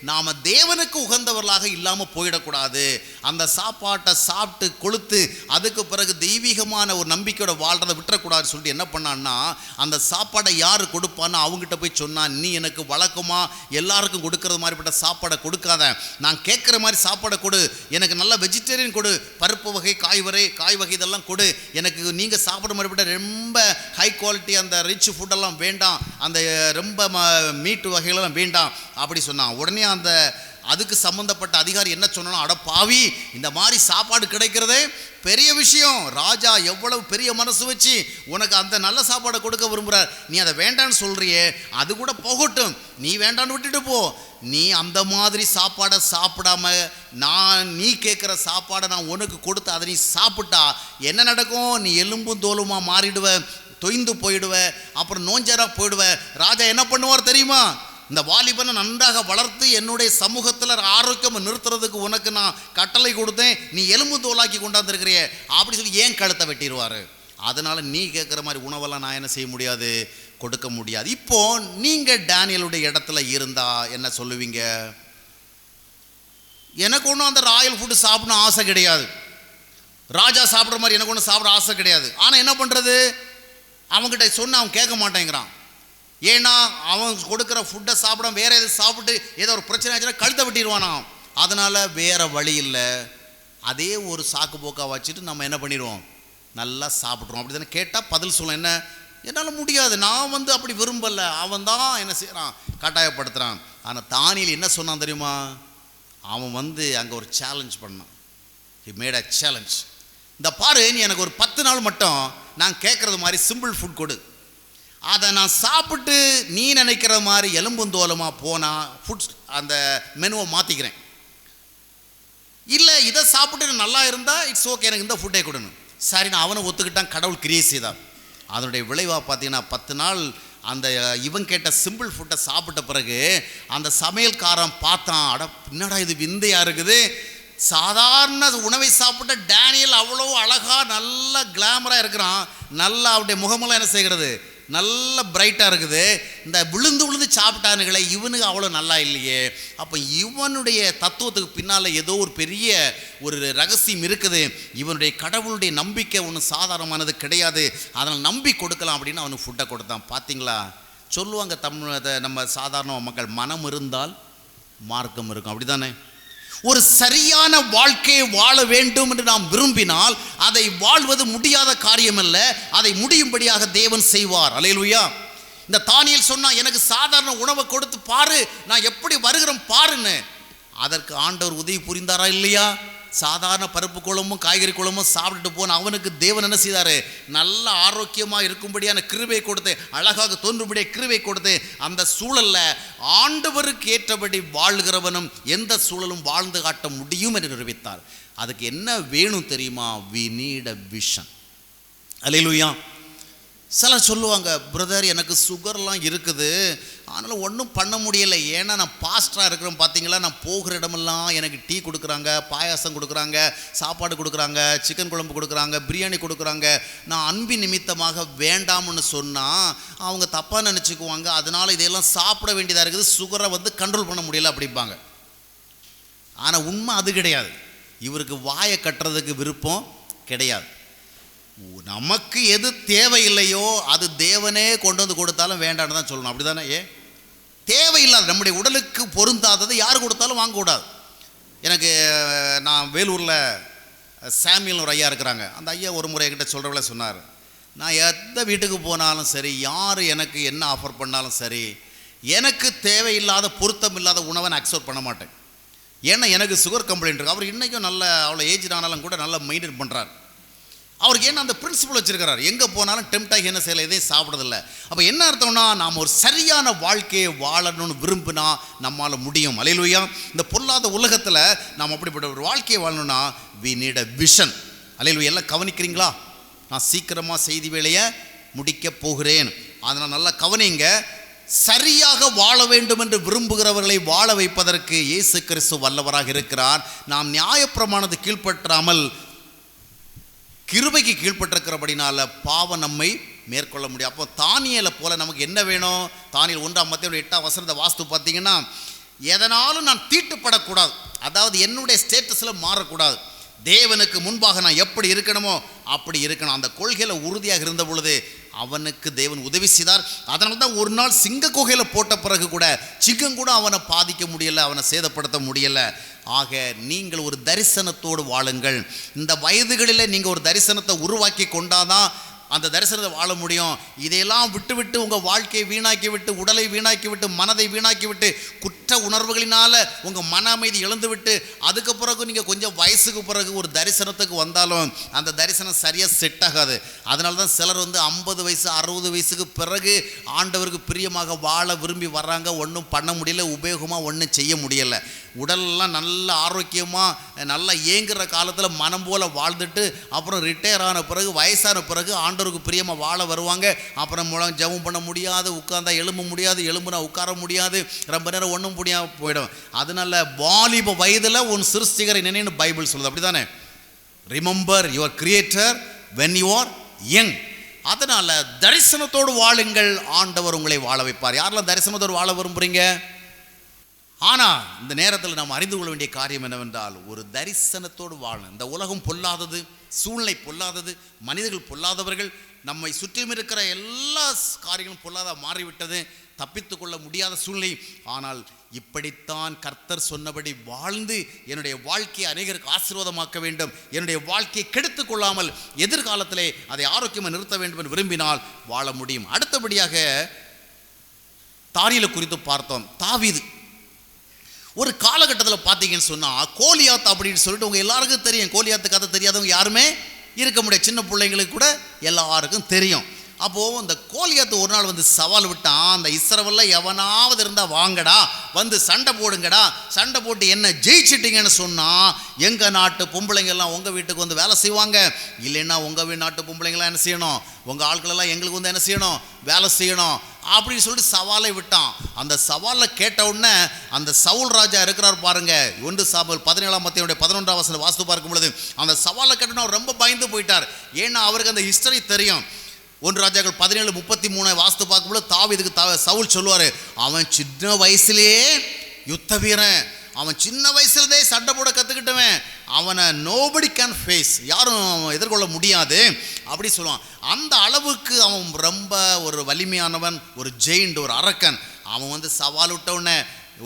Speaker 1: நாம் தேவனுக்கு உகந்தவர்களாக இல்லாமல் போயிடக்கூடாது. அந்த சாப்பாட்டை சாப்பிட்டு கொளுத்து அதுக்கு பிறகு தெய்வீகமான ஒரு நம்பிக்கையோட வாழ்றதை விட்டுறக்கூடாதுன்னு சொல்லிட்டு என்ன பண்ணான்னா, அந்த சாப்பாடை யார் கொடுப்பான்னு அவங்ககிட்ட போய் சொன்னான், நீ எனக்கு வழக்கமாக எல்லாருக்கும் கொடுக்கறது மாதிரிப்பட்ட சாப்பாடை கொடுக்காத, நான் கேட்குற மாதிரி சாப்பாடை கொடு, எனக்கு நல்ல வெஜிடேரியன் கொடு, பருப்பு வகை, காய் வகை இதெல்லாம் கொடு, எனக்கு நீங்கள் சாப்பிட்ற மாதிரிப்பட்ட ரொம்ப ஹை குவாலிட்டி அந்த ரிச் ஃபுட்டெல்லாம் வேண்டாம், அந்த ரொம்ப மீட்டு வகைகளெல்லாம் வேண்டாம் அப்படி சொன்னான். உடனே அந்த அதுக்கு சம்பந்தப்பட்ட அதிகாரி என்ன சொன்னாலும், அட பாவி, இந்த மாதிரி சாப்பாடு கிடைக்கிறதே பெரிய விஷயம், ராஜா எவ்வளவு பெரிய மனசு வச்சு உனக்கு அந்த நல்ல சாப்பாடை கொடுக்க விரும்புகிறார், நீ அதை வேண்டான்னு சொல்கிறியே, அது கூட போகட்டும், நீ வேண்டான்னு விட்டுட்டு போ, நீ அந்த மாதிரி சாப்பாடை சாப்பிடாம நீ கேட்குற சாப்பாடை நான் உனக்கு கொடுத்து அதை நீ சாப்பிட்டா என்ன நடக்கும், நீ எலும்பும் தோலுமா மாறிடுவ, தொய்ந்து போயிடுவ, அப்புறம் நோஞ்சரா போயிடுவ. ராஜா என்ன பண்ணுவார் தெரியுமா, இந்த வாலிபனை நன்றாக வளர்த்து என்னுடைய சமூகத்தில் ஆரோக்கியம் நிறுத்துறதுக்கு உனக்கு நான் கட்டளை கொடுத்தேன், நீ எலும்பு தோலாக்கி கொண்டாந்துருக்கிறிய அப்படி சொல்லி ஏன் கழுத்தை வெட்டிடுவார். அதனால் நீ கேட்குற மாதிரி உணவெல்லாம் நான் என்ன செய்ய முடியாது, கொடுக்க முடியாது. இப்போ நீங்கள் டேனியலுடைய இடத்துல இருந்தால் என்ன சொல்லுவீங்க? எனக்கு ஒன்றும் அந்த ராயல் ஃபுட்டு சாப்பிடணும் ஆசை கிடையாது, ராஜா சாப்பிட்ற மாதிரி எனக்கு ஒன்றும் சாப்பிட ஆசை கிடையாது. ஆனால் என்ன பண்ணுறது, அவங்ககிட்ட சொன்ன அவன் கேட்க மாட்டேங்கிறான். ஏன்னா அவன் கொடுக்குற ஃபுட்டை சாப்பிட வேறு எது சாப்பிட்டு ஏதோ ஒரு பிரச்சனை ஆச்சுன்னா கழுத்தை வெட்டிடுவானா. அதனால் வேறு வழி இல்லை, அதே ஒரு சாக்கு போக்கா வச்சுட்டு நம்ம என்ன பண்ணிடுவோம், நல்லா சாப்பிட்றோம். அப்படி தானே கேட்டால் பதில் சொல்ல, என்ன என்னால் முடியாது, நான் அப்படி விரும்பலை, அவன் தான் என்ன செய்கிறான், கட்டாயப்படுத்துகிறான். ஆனால் தானியேல் என்ன சொன்னான் தெரியுமா, அவன் அங்கே ஒரு சேலஞ்ச் பண்ணான். He made a challenge. இந்த பாரு, நீ எனக்கு ஒரு 10 நாள் மட்டும் நான் கேட்குறது மாதிரி சிம்பிள் ஃபுட் கொடு, அதை நான் சாப்பிட்டு நீ நினைக்கிற மாதிரி எலும்புந்தோலமாக போனால் ஃபுட்ஸ் அந்த மெனுவை மாற்றிக்கிறேன், இல்லை இதை சாப்பிட்டு நல்லா இருந்தால் இட்ஸ் ஓகே, எனக்கு இந்த ஃபுட்டே கொடுணும். சரி, நான் அவனை ஒத்துக்கிட்டான், கடவுள் கிரியேட் செய்தான். அதனுடைய விளைவாக பார்த்தீங்கன்னா 10 நாள் அந்த இவன் கேட்ட சிம்பிள் ஃபுட்டை சாப்பிட்ட பிறகு அந்த சமையல்காரன் பார்த்தான், அட என்னடா இது விந்தையாக இருக்குது, சாதாரண உணவை சாப்பிட்ட டேனியல் அவ்வளோ அழகாக நல்ல கிளாமராக இருக்கிறான், நல்லா அவருடைய முகமெல்லாம் என்ன செய்கிறது, நல்ல பிரைட்டாக இருக்குது, இந்த விழுந்து சாப்பிட்டானுங்களே இவனுக்கு அவ்வளோ நல்லா இல்லையே. அப்போ இவனுடைய தத்துவத்துக்கு பின்னால் ஏதோ ஒரு பெரிய ஒரு ரகசியம் இருக்குது, இவனுடைய கடவுளுடைய நம்பிக்கை ஒன்றும் சாதாரணமானது கிடையாது, அதனால் நம்பி கொடுக்கலாம் அப்படின்னு அவனுக்கு ஃபுட்டை கொடுத்தான். பார்த்தீங்களா, சொல்லுவாங்க நம்ம சாதாரண மக்கள், மனம் இருந்தால் மார்க்கம் இருக்கும், அப்படி தானே. ஒரு சரியான வாழ்க்கையை வாழ வேண்டும் என்று நாம் விரும்பினால் அதை வாழ்வது முடியாத காரியம் அல்ல, அதை முடியும்படியாக தேவன் செய்வார். அல்லேலூயா. இந்த தானியேல் சொன்னா, எனக்கு சாதாரண உணவை கொடுத்து பாரு, நான் எப்படி வருகிறேன் பாருன்னு. அதற்கு ஆண்டவர் உதவி புரிந்தாரா இல்லையா? சாதாரண பருப்பு குழம்பும் காய்கறி குழம்பும் சாப்பிட்டுட்டு போன அவனுக்கு தேவன் என்ன செய்தார், நல்ல ஆரோக்கியமாக இருக்கும்படியான கிருபை கொடுத்து, அழகாக தோன்றும்படியாக கிருபை கொடுத்து, அந்த சூழலில் ஆண்டவருக்கு ஏற்றபடி வாழ்கிறவனும் எந்த சூழலும் வாழ்ந்து காட்ட முடியும் என்று நிரூபித்தார். அதுக்கு என்ன வேணும் தெரியுமா, we need a vision. அல்லேலூயா. சிலர் சொல்லுவாங்க, பிரதர் எனக்கு சுகர்லாம் இருக்குது, அதனால் ஒன்றும் பண்ண முடியலை, ஏன்னா நான் பாஸ்டராக இருக்கிறேன், பார்த்தீங்களா நான் போகிற இடமெல்லாம் எனக்கு டீ கொடுக்குறாங்க, பாயாசம் கொடுக்குறாங்க, சாப்பாடு கொடுக்குறாங்க, சிக்கன் குழம்பு கொடுக்குறாங்க, பிரியாணி கொடுக்குறாங்க, நான் அன்பின் நிமித்தமாக வேண்டாம்னு சொன்னால் அவங்க தப்பாக நினச்சிக்குவாங்க, அதனால் இதையெல்லாம் சாப்பிட வேண்டியதாக இருக்குது, சுகரை கண்ட்ரோல் பண்ண முடியலை அப்படிம்பாங்க. ஆனால் உண்மை அது கிடையாது. இவருக்கு வாயை கட்டுறதுக்கு விருப்பம் கிடையாது. நமக்கு எது தேவையில்லையோ அது தேவனே கொண்டு கொடுத்தாலும் வேண்டான்னு தான் சொல்லணும், அப்படி தானே. தேவையில்லாத நம்முடைய உடலுக்கு பொருந்தாதது யார் கொடுத்தாலும் வாங்கக்கூடாது. எனக்கு நான் வேலூரில் சாமியல் ஒரு ஐயா இருக்கிறாங்க, அந்த ஐயா ஒரு முறை என்கிட்ட சொல்கிறவள சொன்னார், நான் எந்த வீட்டுக்கு போனாலும் சரி, யார் எனக்கு என்ன ஆஃபர் பண்ணாலும் சரி, எனக்கு தேவையில்லாத பொருத்தம் இல்லாத உணவை நான் அக்செப்ட் பண்ண மாட்டேன். ஏன்னா எனக்கு சுகர் கம்ப்ளைண்ட் இருக்குது. அவர் இன்றைக்கும் நல்ல அவ்வளோ ஏஜ் ஆனாலும் கூட நல்லா மெயின்டைன் பண்ணுறார். அவருக்கு என்ன அந்த பிரின்சிபல் வச்சிருக்கிறார், எங்கே போனாலும் டெம்டாகி என்ன செய்யலை, எதையும் சாப்பிட்றதில்ல. அப்போ என்ன அர்த்தம்னா, நாம் ஒரு சரியான வாழ்க்கையை வாழணும்னு விரும்பினா நம்மால் முடியும். அல்லேலூயா. இந்த பொல்லாத உலகத்தில் நாம் அப்படிப்பட்ட ஒரு வாழ்க்கையை வாழணும்னா we need a vision. அல்லேலூயா. எல்லாம் கவனிக்கிறீங்களா? நான் சீக்கிரமாக செய்தி வேலையை முடிக்கப் போகிறேன். அதனால் நல்லா கவனிங்க. சரியாக வாழ வேண்டும் என்று விரும்புகிறவர்களை வாழ வைப்பதற்கு இயேசு கிறிஸ்து வல்லவராக இருக்கிறார். நாம் நியாயப்பிரமாணத்தை கீழ்ப்பற்றாமல் கிருபைக்கு கீழ்ப்பட்டிருக்கிறபடினால பாவம் நம்மை மேற்கொள்ள முடியும். அப்போ தானியேலை போல நமக்கு என்ன வேணும்? தானியேல் 1:8 வாஸ்து பார்த்தீங்கன்னா, எதனாலும் நான் தீட்டுப்படக்கூடாது, அதாவது என்னுடைய ஸ்டேட்டஸில் மாறக்கூடாது, தேவனுக்கு முன்பாக நான் எப்படி இருக்கணுமோ அப்படி இருக்கணும். அந்த கொள்கையில் உறுதியாக இருந்த பொழுது அவனுக்கு தேவன் உதவி செய்தார். அதனால தான் ஒரு நாள் சிங்க குகையில் போட்ட பிறகு கூட சிங்கம் கூட அவனை பாதிக்க முடியலை, அவனை சேதப்படுத்த முடியலை. ஆக நீங்கள் ஒரு தரிசனத்தோடு வாழுங்கள். இந்த வயதுகளில் நீங்கள் ஒரு தரிசனத்தை உருவாக்கி கொண்டாதான் அந்த தரிசனத்தை வாழ முடியும். இதையெல்லாம் விட்டு விட்டு உங்கள் வாழ்க்கையை வீணாக்கி விட்டு, உடலை வீணாக்கி விட்டு, மனதை வீணாக்கி விட்டு, குற்ற உணர்வுகளினால் உங்கள் மன அமைதி இழந்து விட்டு, அதுக்கு பிறகு நீங்கள் கொஞ்சம் வயசுக்கு பிறகு ஒரு தரிசனத்துக்கு வந்தாலும் அந்த தரிசனம் சரியாக செட் ஆகாது. அதனால தான் சிலர் 50 வயசு 60 வயசுக்கு பிறகு ஆண்டவருக்கு பிரியமாக வாழ விரும்பி வர்றாங்க. ஒன்றும் பண்ண முடியல, உபயோகமாக ஒன்றும் செய்ய முடியலை. உடலெல்லாம் நல்ல ஆரோக்கியமாக நல்லா ஏங்குற காலத்தில் மனம் போல் வாழ்ந்துட்டு அப்புறம் ரிட்டையர் ஆன பிறகு, வயசான பிறகு ஆண்டவருக்கு பிரியமாக வாழ வருவாங்க. அப்புறம் மூலம் ஜெபம் பண்ண முடியாது, உட்கார்ந்தா எழும்ப முடியாது, எழும்புனா உட்கார முடியாது, ரொம்ப நேரம் ஒன்றும் முடியாமல் போயிடும். அதனால வாலிப வயதில் உன் சிருஷ்டிகரை நினைன்னு பைபிள் சொல்லுது. அப்படி தானே? Remember your creator when you are young. அதனால தரிசனத்தோடு வாழுங்கள், ஆண்டவர் உங்களை வாழ வைப்பார். யாரெல்லாம் தரிசனத்தோடு வாழ விரும்புகிறீங்க? ஆனால் இந்த நேரத்தில் நாம் அறிந்து கொள்ள வேண்டிய காரியம் என்னவென்றால், ஒரு தரிசனத்தோடு வாழணும். இந்த உலகம் பொல்லாதது, சூழ்நிலை பொல்லாதது, மனிதர்கள் பொல்லாதவர்கள், நம்மை சுற்றிலும் இருக்கிற எல்லா காரியங்களும் பொல்லாத மாறிவிட்டது, தப்பித்து கொள்ள முடியாத சூழ்நிலை. ஆனால் இப்படித்தான் கர்த்தர் சொன்னபடி வாழ்ந்து என்னுடைய வாழ்க்கையை அநேகருக்கு ஆசீர்வாதமாக்க வேண்டும், என்னுடைய வாழ்க்கையை கெடுத்து கொள்ளாமல் எதிர்காலத்திலே அதை ஆரோக்கியமாக நிறுத்த வேண்டும் என்று விரும்பினால் வாழ முடியும். அடுத்தபடியாக தானியேலை குறித்து பார்த்தோம். தாவீது ஒரு காலகட்டத்தில் பார்த்தீங்கன்னு சொன்னால், கோலியாத் அப்படின்னு சொல்லிட்டு உங்கள் எல்லாருக்கும் தெரியும். கோலியாத்து கதை தெரியாதவங்க யாருமே இருக்க முடியாது. சின்ன பிள்ளைங்களுக்கு கூட எல்லாருக்கும் தெரியும். அப்போது அந்த கோலியாத்து ஒரு நாள் வந்து சவால் விட்டான், அந்த இஸ்ரவேலில் எவனாவது இருந்தால் வாங்கடா, வந்து சண்டை போடுங்கடா, சண்டை போட்டு என்ன ஜெயிச்சிட்டிங்கன்னு சொன்னால் எங்கள் நாட்டு பொம்பளைங்கள்லாம் உங்கள் வீட்டுக்கு வந்து வேலை செய்வாங்க, இல்லைன்னா உங்கள் நாட்டு பொம்பளைங்கள்லாம் என்ன செய்யணும், உங்கள் ஆட்களெல்லாம் எங்களுக்கு வந்து என்ன செய்யணும், வேலை செய்யணும் அப்படின்னு சொல்லிட்டு சவாலை விட்டான். அந்த சவாலில் கேட்ட உடனே அந்த சவுல் ராஜா இருக்கிறார் பாருங்க, 1 சாமுவேல் 17:11 வாஸ்து பார்க்கும் பொழுது அந்த சவாலை கேட்டோன்னா ரொம்ப பயந்து போயிட்டார். ஏன்னா அவருக்கு அந்த ஹிஸ்டரி தெரியும். 1 ராஜாக்கள் 17:33 வாஸ்து பார்க்கும்போது தாவீதுக்கு சவுல் சொல்லுவார், அவன் சின்ன வயசுலேயே யுத்த வீரன், அவன் சின்ன வயசுலதே சண்டை போட கற்றுக்கிட்டவன், அவனை நோபடி கேன் ஃபேஸ், யாரும் எதிர்கொள்ள முடியாது அப்படி சொல்லுவான். அந்த அளவுக்கு அவன் ரொம்ப ஒரு வலிமையானவன், ஒரு ஜெயிண்ட், ஒரு அரக்கன். அவன் வந்து சவால் விட்டவுடனே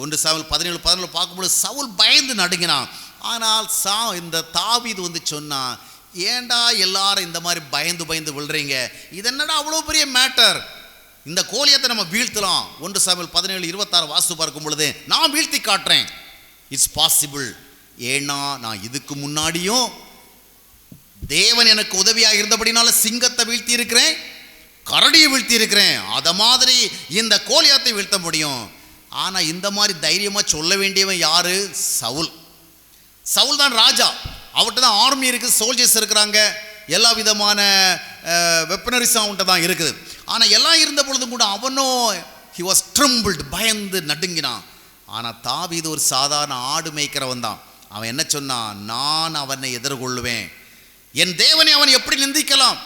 Speaker 1: 1 சாமுவேல் 17:11 பார்க்கும்போது சவுல் பயந்து நடுங்கினான். ஆனால் இந்த தாவீது வந்து சொன்னான், ஏண்டா எல்லாரும் இந்த மாதிரி பயந்து பயந்து விழுறீங்க, இது என்னடா அவ்வளோ பெரிய மேட்டர், இந்த கோலியத்தை நம்ம வீழ்த்தலாம். 1 சாமுவேல் 17:26 வாஸ்து பார்க்கும் பொழுது நான் வீழ்த்தி காட்டுறேன், இட்ஸ் பாசிபிள். ஏன்னா நான் இதுக்கு முன்னாடியும் தேவன் எனக்கு உதவியாக இருந்தபடினால சிங்கத்தை வீழ்த்தி இருக்கிறேன், கரடியை வீழ்த்தி இருக்கிறேன், அதை மாதிரி இந்த கோலியாத்தை வீழ்த்த முடியும். ஆனால் இந்த மாதிரி தைரியமாக சொல்ல வேண்டியவன் யாரு? சவுல். சவுல் தான் ராஜா, அவர்கிட்ட தான் ஆர்மி இருக்குது, சோல்ஜர்ஸ் இருக்கிறாங்க, எல்லா விதமான வெப்பனரிஸும் அவன்கிட்ட தான் இருக்குது. ஆனால் எல்லாம் இருந்த பொழுதும் கூட அவனும் ஹி வாஸ் ட்ரம்பிள்ட், பயந்து நடுங்கினான். ஆனால் தாவீது ஒரு சாதாரண ஆடு மேய்க்கிறவன் தான். அவன் என்ன சொன்னான், நான் அவனை எதிர்கொள்ளுவேன், என் தேவனை அவன் எப்படி நிந்திக்கலாம்,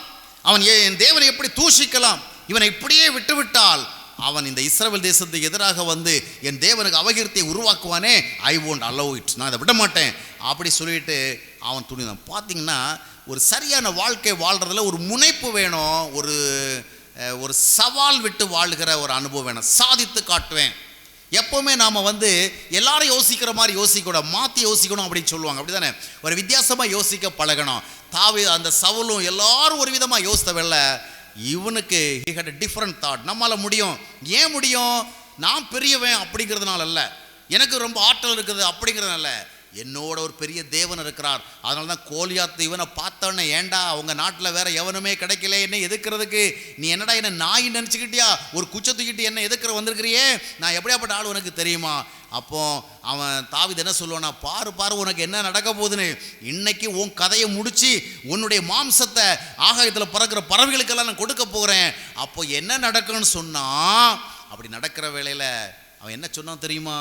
Speaker 1: அவன் என் தேவனை எப்படி தூஷிக்கலாம், இவனை இப்படியே விட்டுவிட்டால் அவன் இந்த இஸ்ரவேல் தேசத்துக்கு எதிராக வந்து என் தேவனுக்கு அவகீர்த்தியை உருவாக்குவானே, ஐ won't allow it, நான் இதை விட மாட்டேன் அப்படி சொல்லிட்டு அவன் துணிதான். பார்த்தீங்கன்னா ஒரு சரியான வாழ்க்கை வாழ்கிறதுல ஒரு முனைப்பு வேணும், ஒரு சவால் விட்டு வாழ்கிற ஒரு அனுபவம் வேணும். சாதித்து காட்டுவேன். எப்போவுமே நாம் வந்து எல்லாரும் யோசிக்கிற மாதிரி யோசிக்கக்கூடாது, மாற்றி யோசிக்கணும் அப்படின்னு சொல்லுவாங்க. அப்படி தானே? ஒரு வித்தியாசமாக யோசிக்க பழகணும். அந்த சவுலும் எல்லாரும் ஒரு விதமாக யோசித்தவல்ல, இவனுக்கு he had a different thought. நம்மளால் முடியும். ஏன் முடியும்? நான் பெரியவன் அப்படிங்கிறதுனால அல்ல, எனக்கு ரொம்ப ஆற்றல் இருக்குது அப்படிங்கிறதுனால, என்னோட ஒரு பெரிய தேவன் இருக்கிறார். அதனால தான் கோலியாத்து இவனை பார்த்தோன்னே, ஏண்டா அவங்க நாட்டில் வேற எவனுமே கிடைக்கல, என்ன எதுக்கிறதுக்கு நீ என்னடா என்ன நாய் நினச்சிக்கிட்டியா, ஒரு குச்சை தூக்கிட்டு என்ன எதுக்கிற வந்திருக்கிறியே, நான் எப்படியாப்பட்ட ஆள் உனக்கு தெரியுமா? அப்போ அவன் தாவீது என்ன சொல்லுவானா, பாரு பாரு உனக்கு என்ன நடக்க போகுதுன்னு, இன்னைக்கு உன் கதையை முடிச்சு உன்னுடைய மாம்சத்தை ஆகாயத்தில் பறக்கிற பறவைகளுக்கெல்லாம் நான் கொடுக்க போகிறேன். அப்போ என்ன நடக்குன்னு சொன்னா, அப்படி நடக்கிற வேளையில் அவன் என்ன சொன்னான் தெரியுமா,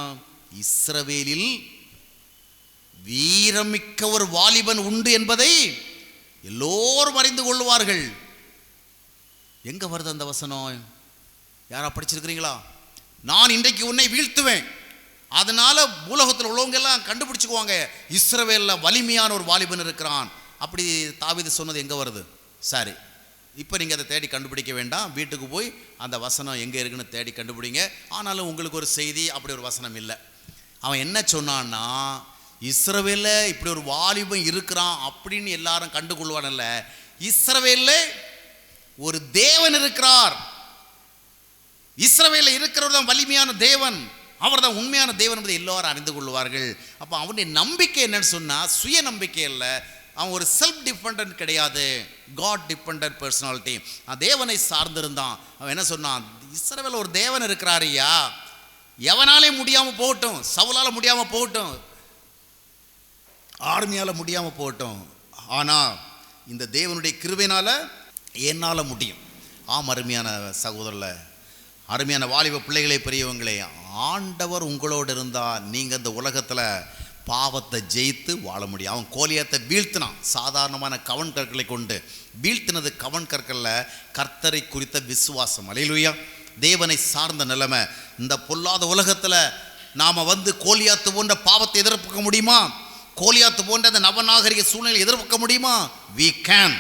Speaker 1: இஸ்ரவேலில் வீரமிக்க ஒரு வாலிபன் உண்டு என்பதை எல்லோரும் அறிந்து கொள்வார்கள். எங்க வருது அந்த வசனம்? யாரா படிச்சிருக்கிறீங்களா? நான் இன்றைக்கு உன்னை வீழ்த்துவேன், அதனால உலகத்தில் உள்ளவங்க எல்லாம் கண்டுபிடிச்சுக்குவாங்க, இஸ்ரவேலில் வலிமையான ஒரு வாலிபன் இருக்கிறான். அப்படி தாவீது சொன்னது எங்க வருது? சரி, இப்போ நீங்கள் அதை தேடி கண்டுபிடிக்க வேண்டாம், வீட்டுக்கு போய் அந்த வசனம் எங்கே இருக்குன்னு தேடி கண்டுபிடிங்க. ஆனாலும் உங்களுக்கு ஒரு செய்தி, அப்படி ஒரு வசனம் இல்லை. அவன் என்ன சொன்னான்னா, இஸ்ரவேலில் இப்படி ஒரு வாலிபன் இருக்கிறான் அப்படின்னு எல்லாரும் கண்டுகொள்வானல்ல, இஸ்ரவேலில் ஒரு தேவன் இருக்கிறார், இஸ்ரவேலில் இருக்கிறவர் தான் வலிமையான தேவன், அவர் தான் உண்மையான தேவன் என்பதை எல்லோரும் அறிந்து கொள்வார்கள். அப்போ அவனுடைய நம்பிக்கை என்னன்னு சொன்னால் சுய நம்பிக்கை இல்லை, அவன் ஒரு செல்ஃப் டிபெண்டன்ட் கிடையாது, காட் டிபெண்டன்ட் பர்சனாலிட்டி. தேவனை சார்ந்திருந்தான். அவன் என்ன சொன்னான், இஸ்ரவேலில் ஒரு தேவன் இருக்கிறாரியா, எவனாலே முடியாமல் போகட்டும், சவுலால் முடியாமல் போகட்டும், ஆர்மியால் முடியாமல் போகட்டும், ஆனால் இந்த தேவனுடைய கிருபையினால் என்னால் முடியும். ஆம், அருமையான சகோதரர்களே, அருமையான வாலிப பிள்ளைகளே, பெரியவங்களே, ஆண்டவர் உங்களோடு இருந்தால் நீங்கள் இந்த உலகத்தில் பாவத்தை ஜெயித்து வாழ முடியும். அவன் கோலியாத்தை வீழ்த்தினான், சாதாரணமான கவன் கற்களை கொண்டு வீழ்த்தினது. கவன் கற்களில் கர்த்தரை குறித்த விசுவாசம். அல்லேலூயா. தேவனை சார்ந்த நிலைமை. இந்த பொல்லாத உலகத்தில் நாம் கோலியாத்து போன்ற பாவத்தை எதிர்க்க முடியுமா? கோலியாத்து போன்ற அந்த நவநாகரிக சூழ்நிலை எதிர்க்க முடியுமா? we can,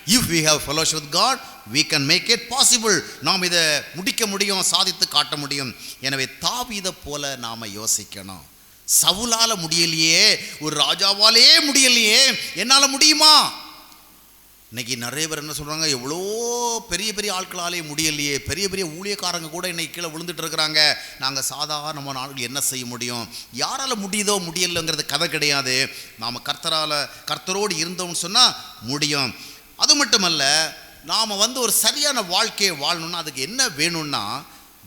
Speaker 1: if we have fellowship with God, we can make it possible. நாம் இதை முடிக்க முடியும், சாதித்து காட்ட முடியும். எனவே தாவீதை போல நாம் யோசிக்கணும். சவுலால முடியலையே, ஒரு ராஜாவாலே முடியலையே, என்னால் முடியுமா? இன்னைக்கு நிறைய பேர் என்ன சொல்கிறாங்க, எவ்வளோ பெரிய பெரிய ஆட்களாலே முடியலையே, பெரிய பெரிய ஊழியக்காரங்க கூட இன்னைக்கு கீழே விழுந்துட்டு இருக்கிறாங்க, நாங்கள் சாதாரணமான ஆட்கள் என்ன செய்ய முடியும்? யாரால் முடியுதோ முடியலைங்கிறது கதை கிடையாது. நாம் கர்த்தரோடு இருந்தோம்னு சொன்னால் முடியும். அது மட்டுமல்ல, நாம் ஒரு சரியான வாழ்க்கையை வாழணும்னா அதுக்கு என்ன வேணும்னா,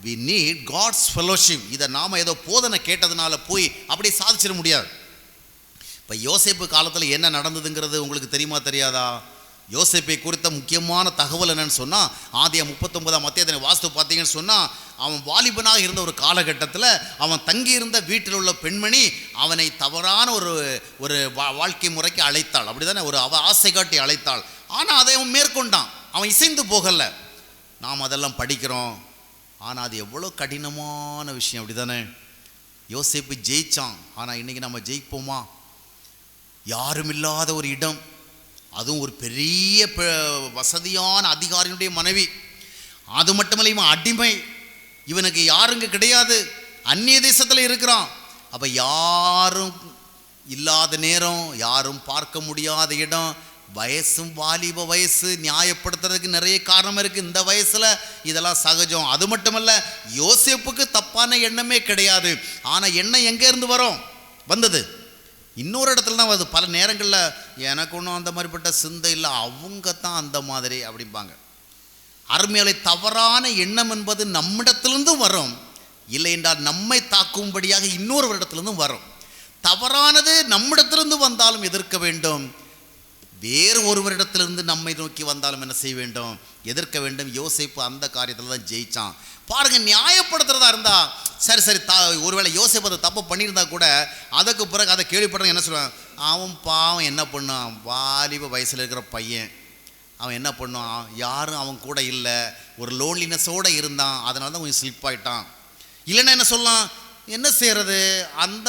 Speaker 1: we need God's fellowship. இதை நாம் ஏதோ போதனை கேட்டதுனால போய் அப்படியே சாதிச்சிட முடியாது. இப்போ யோசேப்பு காலத்தில் என்ன நடந்ததுங்கிறது உங்களுக்கு தெரியுமா தெரியாதா? யோசேப்பை குறித்த முக்கியமான தகவல் என்னன்னு சொன்னால், ஆதியாகமம் 39ஆம் அத்தியாயத்தை வாஸ்து பார்த்தீங்கன்னு சொன்னால், அவன் வாலிபனாக இருந்த ஒரு காலகட்டத்தில் அவன் தங்கியிருந்த வீட்டில் உள்ள பெண்மணி அவனை தவறான ஒரு வாழ்க்கை முறைக்கு அழைத்தாள். அப்படி தானே, ஒரு ஆசை காட்டி அழைத்தாள். ஆனால் அதை அவன் மேற்கொண்டான், அவன் இசைந்து போகலை. நாம் அதெல்லாம் படிக்கிறோம், ஆனால் அது எவ்வளோ கடினமான விஷயம். அப்படி தானே, யோசேப்பு ஜெயித்தான். ஆனால் இன்றைக்கி நம்ம ஜெயிப்போமா? யாரும் இல்லாத ஒரு இடம், அதுவும் ஒரு பெரிய வசதியான அதிகாரியினுடைய மனைவி, அது மட்டுமல்ல இவன் அடிமை, இவனுக்கு யாருங்க கிடையாது, அந்நிய தேசத்தில் இருக்கிறான். அப்போ யாரும் இல்லாத நேரம், யாரும் பார்க்க முடியாத இடம், வயசும் வாலிப வயசு, நியாயப்படுத்துறதுக்கு நிறைய காரணம் இருக்குது. இந்த வயசில் இதெல்லாம் சகஜம். அது மட்டுமல்ல, யோசேப்புக்கு தப்பான எண்ணமே கிடையாது. ஆனால் எண்ணம் எங்கேருந்து வந்தது இன்னொரு இடத்துல தான் வருது. பல நேரங்களில் எனக்கு ஒன்றும் அந்த மாதிரிப்பட்ட சிந்தை இல்லை, அவங்க தான் அந்த மாதிரி அப்படிம்பாங்க. அருமையாலே தவறான எண்ணம் என்பது நம்மிடத்திலிருந்தும் வரும், இல்லை என்றால் நம்மை தாக்கும்படியாக இன்னொரு இடத்துலேருந்தும் வரும். தவறானது நம்மிடத்திலிருந்து வந்தாலும் எதிர்க்க வேண்டும், வேறு ஒருவரிடத்திலிருந்து நம்மை நோக்கி வந்தாலும் என்ன செய்ய வேண்டும்? எதிர்க்க வேண்டும். யோசேப்பு அந்த காரியத்தில் தான் ஜெயித்தான். பாருங்கள், நியாயப்படுத்துறதா இருந்தால் சரி ஒருவேளை யோசேப்பு அதை தப்பு பண்ணியிருந்தா கூட அதுக்கு பிறகு அதை கேள்விப்படுறவங்க என்ன சொல்லுவாங்க, அவன் பாவம் என்ன பண்ணான், வாலிப வயசில் இருக்கிற பையன், அவன் என்ன பண்ணான், யாரும் அவன் கூட இல்லை, ஒரு லோன்லினஸோடு இருந்தான், அதனால தான் கொஞ்சம் ஸ்லிப் ஆகிட்டான். இல்லைன்னா என்ன சொல்லலாம், என்ன செய்கிறது, அந்த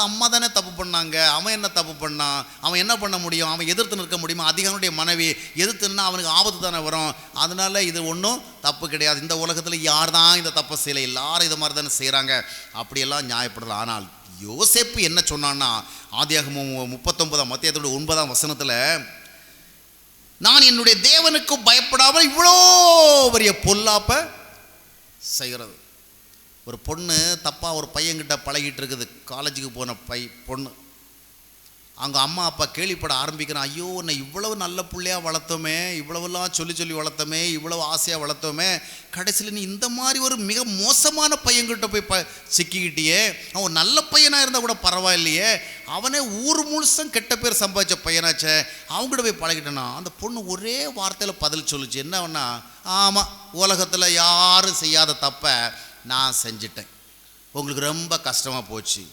Speaker 1: அம்மா தானே தப்பு பண்ணாங்க, அவன் என்ன தப்பு பண்ணான், அவன் என்ன பண்ண முடியும், அவன் எதிர்த்து நிற்க முடியுமா? அதிகாரியுடைய மனைவி எதிர்த்துன்னா அவனுக்கு ஆபத்து தானே வரும். அதனால் இது ஒன்றும் தப்பு கிடையாது. இந்த உலகத்தில் யார் தான் இந்த தப்பை செய்யலை, எல்லாரும் இதை மாதிரி தானே செய்கிறாங்க, அப்படியெல்லாம் நியாயப்படலாம். ஆனால் யோசேப்பு என்ன சொன்னான்னா, ஆதியாகமம் 39ஆம் அத்தியாயத்தோட 9ஆம் வசனத்தில், நான் என்னுடைய தேவனுக்கு பயப்படாமல் இவ்வளோ பெரிய பொல்லாப்பை செய்கிறது. ஒரு பொண்ணு தப்பாக ஒரு பையன்கிட்ட பழகிட்டு இருக்குது, காலேஜுக்கு போன பொண்ணு, அவங்க அம்மா அப்பா கேள்விப்பட ஆரம்பிக்கிறான். ஐயோ, உன்னை இவ்வளவு நல்ல பிள்ளையாக வளர்த்தோமே, இவ்வளவுலாம் சொல்லி வளர்த்தோமே, இவ்வளவு ஆசையாக வளர்த்தோமே, கடைசியில் நீ இந்த மாதிரி ஒரு மிக மோசமான பையன்கிட்ட போய் சிக்கிக்கிட்டியே. அவன் நல்ல பையனாக இருந்தால் கூட பரவாயில்லையே, அவனே ஊர் முழுசும் கெட்ட பேர் சம்பாதிச்ச பையனாச்சே, அவங்ககிட்ட போய் பழகிட்டேனா. அந்த பொண்ணு ஒரே வார்த்தையில் பதில் சொல்லிச்சு. என்னன்னா, ஆமாம், உலகத்தில் யாரும் செய்யாத தப்பை நான் செஞ்சிட்டேன், உங்களுக்கு ரொம்ப கஷ்டமாக போச்சு.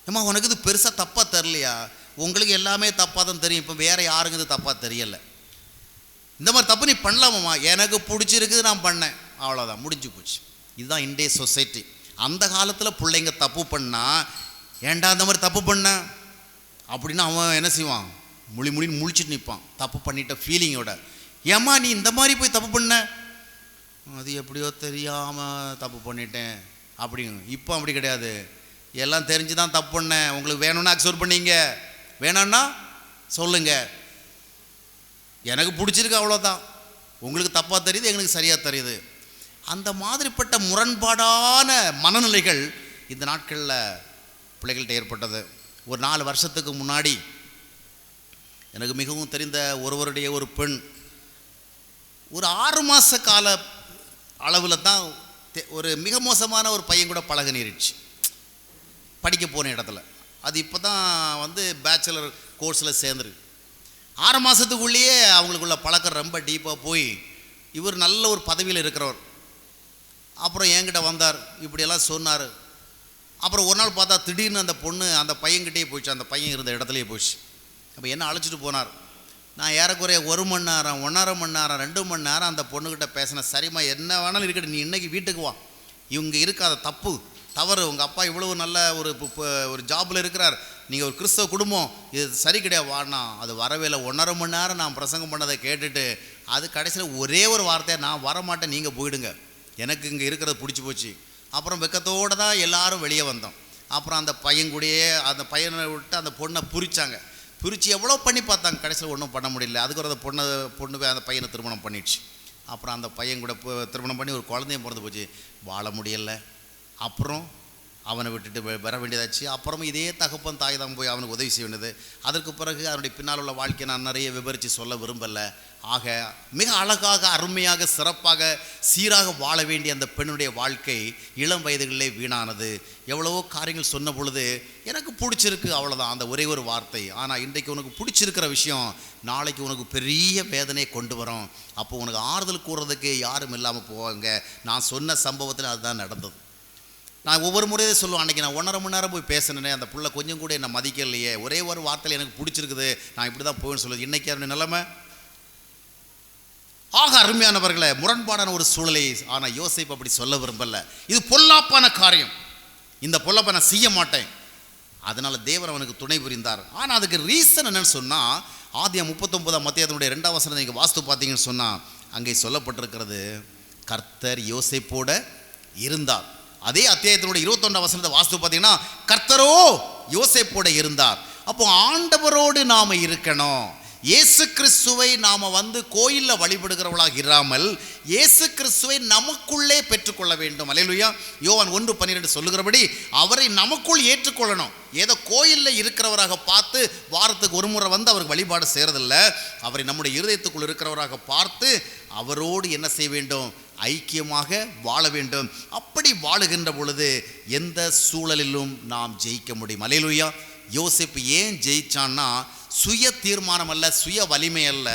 Speaker 1: ஏம்மா, உனக்கு இது பெருசாக தப்பாக தரலையா? உங்களுக்கு எல்லாமே தப்பாக தான் தெரியும், இப்போ வேறு யாருங்க இது தப்பாக தெரியலை. இந்த மாதிரி தப்பு நீ பண்ணலாமாம்மா? எனக்கு பிடிச்சிருக்குது, நான் பண்ணேன், அவ்வளோதான், முடிஞ்சு போச்சு. இதுதான் இன்றைய சொசைட்டி. அந்த காலத்தில் பிள்ளைங்க தப்பு பண்ணால், ஏன்டா அந்த மாதிரி தப்பு பண்ண அப்படின்னா அவன் என்ன செய்வான்? முழின்னு முழிச்சிட்டு நிற்பான், தப்பு பண்ணிட்ட ஃபீலிங்கோட. ஏம்மா நீ இந்த மாதிரி போய் தப்பு பண்ண? அது எப்படியோ தெரியாமல் தப்பு பண்ணிட்டேன் அப்படிங்க. இப்போ அப்படி கிடையாது, எல்லாம் தெரிஞ்சு தான் தப்பு பண்ணேன், உங்களுக்கு வேணும்னா அக்செப்ட் பண்ணிங்க, வேணான்னா சொல்லுங்க, எனக்கு பிடிச்சிருக்கு, அவ்வளோதான். உங்களுக்கு தப்பாக தெரியுது, எங்களுக்கு சரியாக தெரியுது. அந்த மாதிரிப்பட்ட முரண்பாடான மனநிலைகள் இந்த நாட்களில் பிள்ளைகள்கிட்ட ஏற்பட்டது. ஒரு 4 வருஷத்துக்கு முன்னாடி எனக்கு மிகவும் தெரிந்த ஒருவருடைய ஒரு பெண் ஒரு 6 மாத கால அளவில் தான் ஒரு மிக மோசமான ஒரு பையன் கூட பழக நேரிடுச்சு, படிக்க போன இடத்துல. அது இப்போ தான் பேச்சுலர் கோர்ஸில் சேர்ந்துருக்கு. 6 மாதத்துக்குள்ளேயே அவங்களுக்குள்ள பழக்கம் ரொம்ப டீப்பாக போய், இவர் நல்ல ஒரு பதவியில் இருக்கிறவர். அப்புறம் என்கிட்ட வந்தார், இப்படியெல்லாம் சொன்னார். அப்புறம் ஒரு நாள் பார்த்தா திடீர்னு அந்த பொண்ணு அந்த பையன்கிட்டே போயிடுச்சு, அந்த பையன் இருந்த இடத்துலையே போயிடுச்சு. அப்போ என்ன அழைச்சிட்டு போனார். நான் ஏறக்குறைய 1 மணி நேரம், 1.5 மணி நேரம், 2 மணி நேரம் அந்த பொண்ணுக்கிட்ட பேசினேன். சரிம்மா, என்ன வேணாலும் இருக்கட்டும், நீ இன்றைக்கி வீட்டுக்கு வா, இவங்க இருக்காத தப்பு தவறு, உங்கள் அப்பா இவ்வளவு நல்ல ஒரு ஜாபில் இருக்கிறார், நீங்கள் ஒரு கிறிஸ்தவ குடும்பம், இது சரி கிடையாது, வாண்ணா. அது வரவே இல்லை. 1.5 மணி நேரம் நான் பிரசங்கம் பண்ணதை கேட்டுட்டு அது கடைசியில் ஒரே ஒரு வார்த்தையை, நான் வரமாட்டேன், நீங்கள் போயிடுங்க, எனக்கு இங்கே இருக்கிறது பிடிச்சி போச்சு. அப்புறம் வெக்கத்தோடு தான் எல்லாரும் வெளியே வந்தோம். அப்புறம் அந்த பையன் கூடயே அந்த பையனை விட்டு அந்த பொண்ணை பிரித்து எவ்வளோ பண்ணி பார்த்தாங்க, கடைசியில் ஒன்றும் பண்ண முடியல. அதுக்கு ஒரு பொண்ணு போய் அந்த பையனை திருமணம் பண்ணிடுச்சு. அப்புறம் அந்த பையன் கூட திருமணம் பண்ணி ஒரு குழந்தையும் பிறந்து போச்சு, வாழ முடியலை. அப்புறம் அவனை விட்டுட்டு வர வேண்டியதாச்சு. அப்புறமும் இதே தகப்பன் தாய் தான் போய் அவனுக்கு உதவி செய்ய வேண்டியது. அதற்கு பிறகு அவனுடைய பின்னால் உள்ள வாழ்க்கையை நான் நிறைய விவரித்து சொல்ல விரும்பலை. ஆக மிக அழகாக, அருமையாக, சிறப்பாக, சீராக வாழ வேண்டிய அந்த பெண்ணுடைய வாழ்க்கை இளம் வயதுகளிலே வீணானது. எவ்வளவோ காரியங்கள் சொன்ன பொழுது எனக்கு பிடிச்சிருக்கு, அவ்வளோதான், அந்த ஒரே ஒரு வார்த்தை. ஆனால் இன்றைக்கு உனக்கு பிடிச்சிருக்கிற விஷயம் நாளைக்கு உனக்கு பெரிய வேதனையை கொண்டு வரும். அப்போ உனக்கு ஆறுதல் கூறுறதுக்கு யாரும் இல்லாமல் போவாங்க. நான் சொன்ன சம்பவத்தில் அதுதான் நடந்தது. நான் ஒவ்வொரு முறையும் சொல்லுவேன், அன்றைக்கி நான் 1.5 மணி நேரம் போய் பேசினேனே, அந்த பிள்ளை கொஞ்சம் கூட என்னை மதிக்கலையே, ஒரே ஒரு வார்த்தையில் எனக்கு பிடிச்சிருக்குது, நான் இப்படி தான் போவேன்னு சொல்லுது. இன்றைக்கி அவருடைய நிலைமை ஆக அருமையானவர்களை, முரண்பாடான ஒரு சூழலை. ஆனால் யோசேப்பு அப்படி சொல்ல விரும்பல. இது பொல்லாப்பான காரியம், இந்த பொல்லாப்பை நான் செய்ய மாட்டேன். அதனால் தேவன் அவனுக்கு துணை புரிந்தார். ஆனால் அதுக்கு ரீசன் என்னன்னு சொன்னால், ஆதியாகமம் 39ஆம் அத்தியாயத்தினுடைய 2ஆம் வசனத்தை நீங்கள் வாஸ்து பார்த்தீங்கன்னு சொன்னால், அங்கே சொல்லப்பட்டிருக்கிறது, கர்த்தர் யோசேப்போட இருந்தார். அதே அத்தியாயத்தினுடைய 21ஆம் வசனத்தை வாஸ்து பார்த்தீங்கன்னா, கர்த்தரோ யோசேப்போட இருந்தார். அப்போ ஆண்டவரோடு நாம் இருக்கணும். இயேசு கிறிஸ்துவை நாம் கோயிலில் வழிபடுகிறவர்களாக இராமல் இயேசு கிறிஸ்துவை நமக்குள்ளே பெற்றுக்கொள்ள வேண்டும். அல்லேலூயா. யோவான் 1:12 சொல்லுகிறபடி அவரை நமக்குள் ஏற்றுக்கொள்ளணும். ஏதோ கோயிலில் இருக்கிறவராக பார்த்து வாரத்துக்கு ஒரு முறை அவருக்கு வழிபாடு செய்கிறதில்ல. அவரை நம்முடைய இருதயத்துக்குள் இருக்கிறவராக பார்த்து அவரோடு என்ன செய்ய வேண்டும்? ஐக்கியமாக வாழ வேண்டும். அப்படி வாழுகின்ற பொழுது எந்த சூழலிலும் நாம் ஜெயிக்க முடியும். அல்லேலூயா. யோசேப்பு ஏன் ஜெயிச்சான்னா, சுய தீர்மானம் அல்ல, சுய வலிமை அல்ல,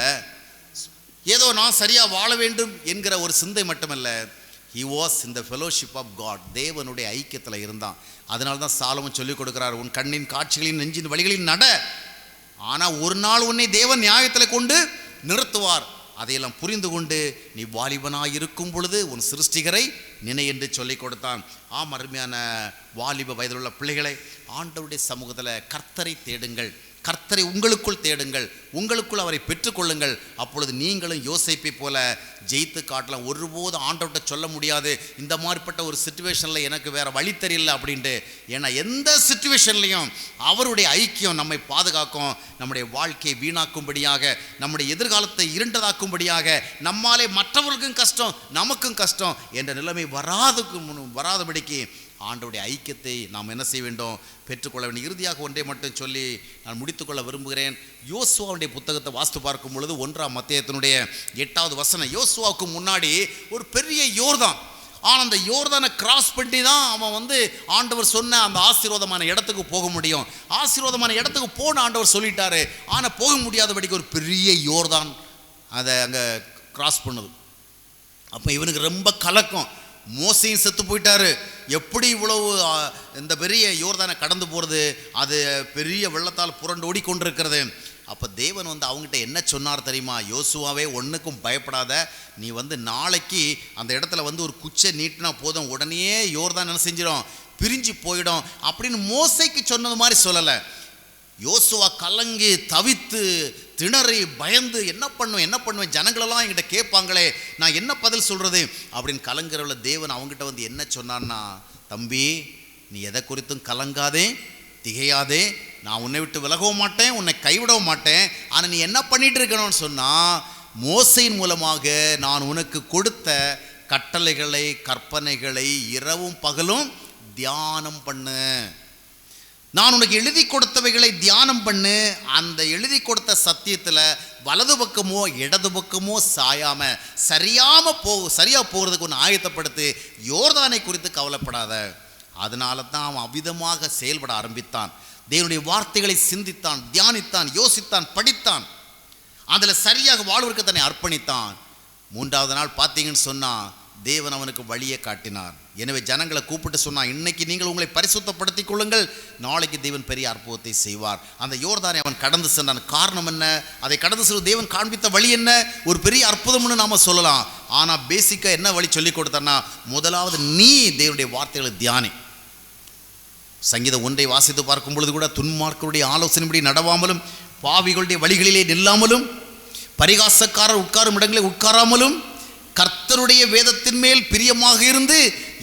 Speaker 1: ஏதோ நான் சரியாக வாழ வேண்டும் என்கிற ஒரு சிந்தை மட்டுமல்ல. he was in the fellowship of God. தேவனுடைய ஐக்கியத்தில் இருந்தான். அதனால தான் சாலமோன் சொல்லிக் கொடுக்கிறார், உன் கண்ணின் காட்சிகளின் நெஞ்சின் வழிகளில் நட, ஆனால் ஒரு நாள் உன்னை தேவன் நியாயத்தில் கொண்டு நிறுத்துவார். அதையெல்லாம் புரிந்து கொண்டு நீ வாலிபனாக இருக்கும் பொழுது உன் சிருஷ்டிகரை நினை என்று சொல்லிக் கொடுத்தான். ஆம், அருமையான வாலிப வயதிலுள்ள பிள்ளைகளை, ஆண்டவருடைய சமூகத்தில் கர்த்தரை தேடுங்கள், கர்த்தரை உங்களுக்குள் தேடுங்கள், உங்களுக்குள் அவரை பெற்றுக்கொள்ளுங்கள். அப்பொழுது நீங்களும் யோசேப்பை போல ஜெயித்து காட்டலாம். ஒருபோது ஆண்டவர்கிட்ட சொல்ல முடியாது, இந்த மாதிரிப்பட்ட ஒரு சிச்சுவேஷனில் எனக்கு வேறு வழி தெரியல அப்படின்ட்டு. ஏன்னா எந்த சிச்சுவேஷன்லையும் அவருடைய ஐக்கியம் நம்மை பாதுகாக்கும். நம்முடைய வாழ்க்கையை வீணாக்கும்படியாக, நம்முடைய எதிர்காலத்தை இருண்டதாக்கும்படியாக, நம்மாலே மற்றவர்களுக்கும் கஷ்டம் நமக்கும் கஷ்டம் என்ற நிலைமை வராதபடிக்கு ஆண்டவருடைய ஐக்கியத்தை நாம் என்ன செய்ய வேண்டும், பெற்றுக்கொள்ள வேண்டும். இறுதியாக ஒன்றை மட்டும் சொல்லி நான் முடித்துக்கொள்ள விரும்புகிறேன். யோசுவாவுடைய புத்தகத்தை வாசித்து பார்க்கும் பொழுது 1ஆம் அத்தியாயத்தினுடைய 8வது வசனம், யோசுவாவுக்கு முன்னாடி ஒரு பெரிய யோர்தான், ஆனால் அந்த யோர்தானை கிராஸ் பண்ணி தான் அவன் ஆண்டவர் சொன்ன அந்த ஆசீர்வாதமான இடத்துக்கு போக முடியும். ஆசீர்வாதமான இடத்துக்கு போன ஆண்டவர் சொல்லிட்டாரு, ஆனால் போக முடியாதபடிக்கு ஒரு பெரிய யோர்தான் அதை அங்கே கிராஸ் பண்ணுது. அப்போ இவனுக்கு ரொம்ப கலக்கம். மோசையும் செத்து போயிட்டாரு, எப்படி இவ்வளவு இந்த பெரிய யோர்தானை கடந்து போகிறது, அது பெரிய வெள்ளத்தால் புரண்டு ஓடிக்கொண்டிருக்கிறது. அப்போ தேவன் அவங்ககிட்ட என்ன சொன்னார் தெரியுமா? யோசுவாவே, ஒன்றுக்கும் பயப்படாத, நீ நாளைக்கு அந்த இடத்துல ஒரு குச்சை நீட்டினா போதும், உடனே யோர்தான் என்ன செஞ்சிடும், பிரிஞ்சு போயிடும் அப்படின்னு மோசைக்கு சொன்னது மாதிரி சொல்லலை. யோசுவா கலங்கி தவித்து திணறி பயந்து என்ன பண்ணுவேன் ஜனங்களெல்லாம் என்கிட்ட கேட்பாங்களே, நான் என்ன பதில் சொல்கிறது அப்படின்னு கலங்குறவள தேவன் அவங்ககிட்ட என்ன சொன்னான்னா, தம்பி, நீ எதை குறித்தும் கலங்காதே, திகையாதே, நான் உன்னை விட்டு விலகவும் மாட்டேன், உன்னை கைவிடவும் மாட்டேன். ஆனால் நீ என்ன பண்ணிட்டு இருக்கணும்னு சொன்னால், மோசையின் மூலமாக நான் உனக்கு கொடுத்த கட்டளைகளை கற்பனைகளை இரவும் பகலும் தியானம் பண்ணு. நான் உனக்கு எழுதி கொடுத்தவைகளை தியானம் பண்ணு. அந்த எழுதி கொடுத்த சத்தியத்தில் வலது பக்கமோ இடது பக்கமோ சாயாம சரியாக போகிறதுக்கு ஒன்று ஆயத்தப்படுத்து. யோர்தானை குறித்து கவலைப்படாத. அதனால தான் அவன் அவ்விதமாக செயல்பட ஆரம்பித்தான். தேவனுடைய வார்த்தைகளை சிந்தித்தான், தியானித்தான், யோசித்தான், படித்தான். அதில் சரியாக வாழ்வதற்கு தன்னை அர்ப்பணித்தான். 3வது நாள் பார்த்தீங்கன்னு சொன்னால் தேவன் அவனுக்கு வழியை காட்டினார். எனவே ஜனங்களை கூப்பிட்டு சொன்னான், இன்னைக்கு நீங்கள் உங்களை பரிசுத்தப்படுத்திக் கொள்ளுங்கள், நாளைக்கு தேவன் பெரிய அற்புதத்தை செய்வார். அந்த யோர்தானை அவன் கடந்து சென்றான். காரணம் என்ன? அதை கடந்து செல்வது தேவன் காண்பித்த வழி என்ன? ஒரு பெரிய அற்புதம்னு நாம் சொல்லலாம். ஆனால் பேசிக்காக என்ன வழி சொல்லி கொடுத்தான்னா, முதலாவது நீ தேவனுடைய வார்த்தைகளை தியானி. சங்கீதம் 1 வாசித்து பார்க்கும் பொழுது கூட, துன்மார்க்கருடைய ஆலோசனைப்படி நடவாமலும், பாவிகளுடைய வழிகளிலே நில்லாமலும், பரிகாசக்காரர் உட்காரும் இடங்களில் உட்காராமலும், கர்த்தருடைய வேதத்தின் மேல் பிரியமாக இருந்து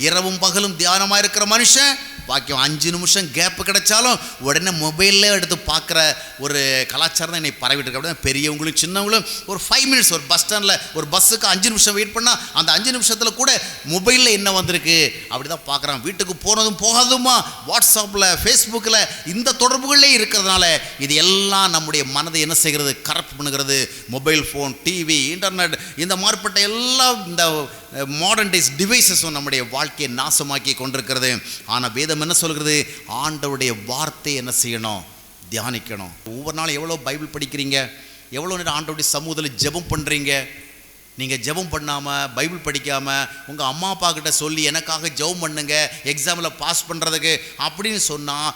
Speaker 1: இரவும் பகலும் தியானமாக இருக்கிற மனுஷன் பாக்கியம். 5 நிமிஷம் கேப்பு கிடைச்சாலும் உடனே மொபைலில் எடுத்து பார்க்குற ஒரு கலாச்சாரம் தான் என்னை பரவிட்டு இருக்கு. அப்படின்னா பெரியவங்களும் சின்னவங்களும் ஒரு 5 மினிட்ஸ், ஒரு பஸ் ஸ்டாண்டில் ஒரு பஸ்ஸுக்கு 5 நிமிஷம் வெயிட் பண்ணால் அந்த 5 நிமிஷத்தில் கூட மொபைலில் என்ன வந்திருக்கு அப்படி தான் பார்க்குறான். வீட்டுக்கு போனதும் போகாதுமா வாட்ஸ்அப்பில் ஃபேஸ்புக்கில் இந்த தொடர்புகளே இருக்கிறதுனால இது எல்லாம் நம்முடைய மனதை என்ன செய்கிறது, கரப்ட் பண்ணுகிறது. மொபைல் ஃபோன், டிவி, இன்டர்நெட், இந்த மாதிரிப்பட்ட எல்லாம் இந்த மாடர்ன் டேஸ் டிவைசஸும் நம்முடைய வாழ்க்கையை நாசமாக்கி கொண்டிருக்கிறது. ஆனால் வேதம் என்ன சொல்கிறது? ஆண்டவருடைய வார்த்தை என்ன செய்யணும்? தியானிக்கணும். ஒவ்வொரு நாளும் எவ்வளோ பைபிள் படிக்கிறீங்க, எவ்வளோ நேரம் ஆண்டவருடைய சமூகத்தில் ஜெபம் பண்ணுறீங்க. நீங்கள் ஜெபம் பண்ணாமல், பைபிள் படிக்காமல், உங்கள் அம்மா அப்பா கிட்ட சொல்லி எனக்காக ஜெபம் பண்ணுங்க எக்ஸாமில் பாஸ் பண்ணுறதுக்கு அப்படின்னு சொன்னால்,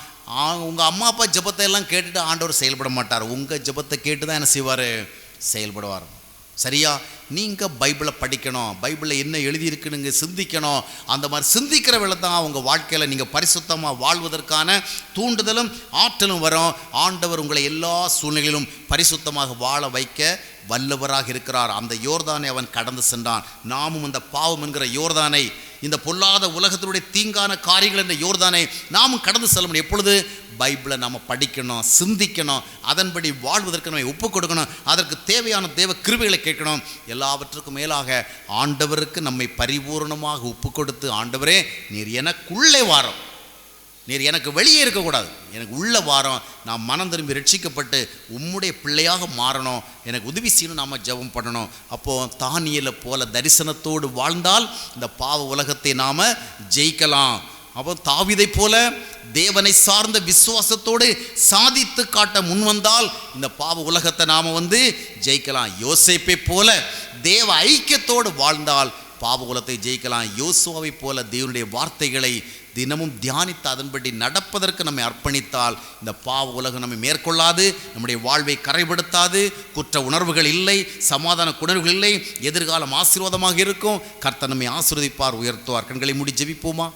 Speaker 1: உங்கள் அம்மா அப்பா ஜெபத்தை எல்லாம் கேட்டுட்டு ஆண்டவர் செயல்பட மாட்டார். உங்கள் ஜெபத்தை கேட்டு தான் என்ன செய்வார்? செயல்படுவார். சரியா? நீங்கள் பைபிளை படிக்கணும், பைபிளில் என்ன எழுதியிருக்குன்னு சிந்திக்கணும். அந்த மாதிரி சிந்திக்கிற வேளை தான் உங்கள் வாழ்க்கையில் நீங்கள் பரிசுத்தமாக வாழ்வதற்கான தூண்டுதலும் ஆற்றலும் வரும். ஆண்டவர் உங்களை எல்லா சூழ்நிலையிலும் பரிசுத்தமாக வாழ வைக்க வல்லவராக இருக்கிறார். அந்த யோர்தானை அவன் கடந்து சென்றான். நாமும் இந்த பாவம் என்கிற யோர்தானை, இந்த பொல்லாத உலகத்தினுடைய தீங்கான காரியங்கள் என்ற யோர்தானை நாமும் கடந்து செல்ல முடியும். எப்பொழுது? பைபிளை நாம் படிக்கணும், சிந்திக்கணும், அதன்படி வாழ்வதற்கு நம்ம ஒப்புக் கொடுக்கணும், அதற்கு தேவையான தேவ கிருபைகளை கேட்கணும். எல்லாவற்றுக்கும் மேலாக ஆண்டவருக்கு நம்மை பரிபூர்ணமாக ஒப்பு கொடுத்து, ஆண்டவரே நீர் எனக்குள்ளே வாரம், நீர் எனக்கு வெளியே இருக்கக்கூடாது, எனக்கு உள்ள வாரம், நான் மனம் திரும்பி ரட்சிக்கப்பட்டு உம்முடைய பிள்ளையாக மாறணும், எனக்கு உதவி செய்யணும். நாம் ஜெபம் பண்ணணும். அப்போது தானியேலை போல தரிசனத்தோடு வாழ்ந்தால் இந்த பாவ உலகத்தை நாம் ஜெயிக்கலாம். அப்போ தாவீதை போல தேவனை சார்ந்த விசுவாசத்தோடு சாதித்து காட்ட முன்வந்தால் இந்த பாவ உலகத்தை நாம் ஜெயிக்கலாம். யோசேப்பை போல தேவ ஐக்கியத்தோடு வாழ்ந்தால் பாவ உலகத்தை ஜெயிக்கலாம். யோசுவாவை போல தேவனுடைய வார்த்தைகளை தினமும் தியானித்து அதன்படி நடப்பதற்கு நம்மை அர்ப்பணித்தால் இந்த பாவ உலகம் நம்மை மேற்கொள்ளாது, நம்முடைய வாழ்வை கரைப்படுத்தாது, குற்ற உணர்வுகள் இல்லை, சமாதான உணர்வுகள் இல்லை, எதிர்காலம் ஆசீர்வாதமாக இருக்கும். கர்த்தர் நம்மை ஆசீர்வதிப்பார், உயர்த்துவார். கண்களை மூடி ஜெபிப்போமா?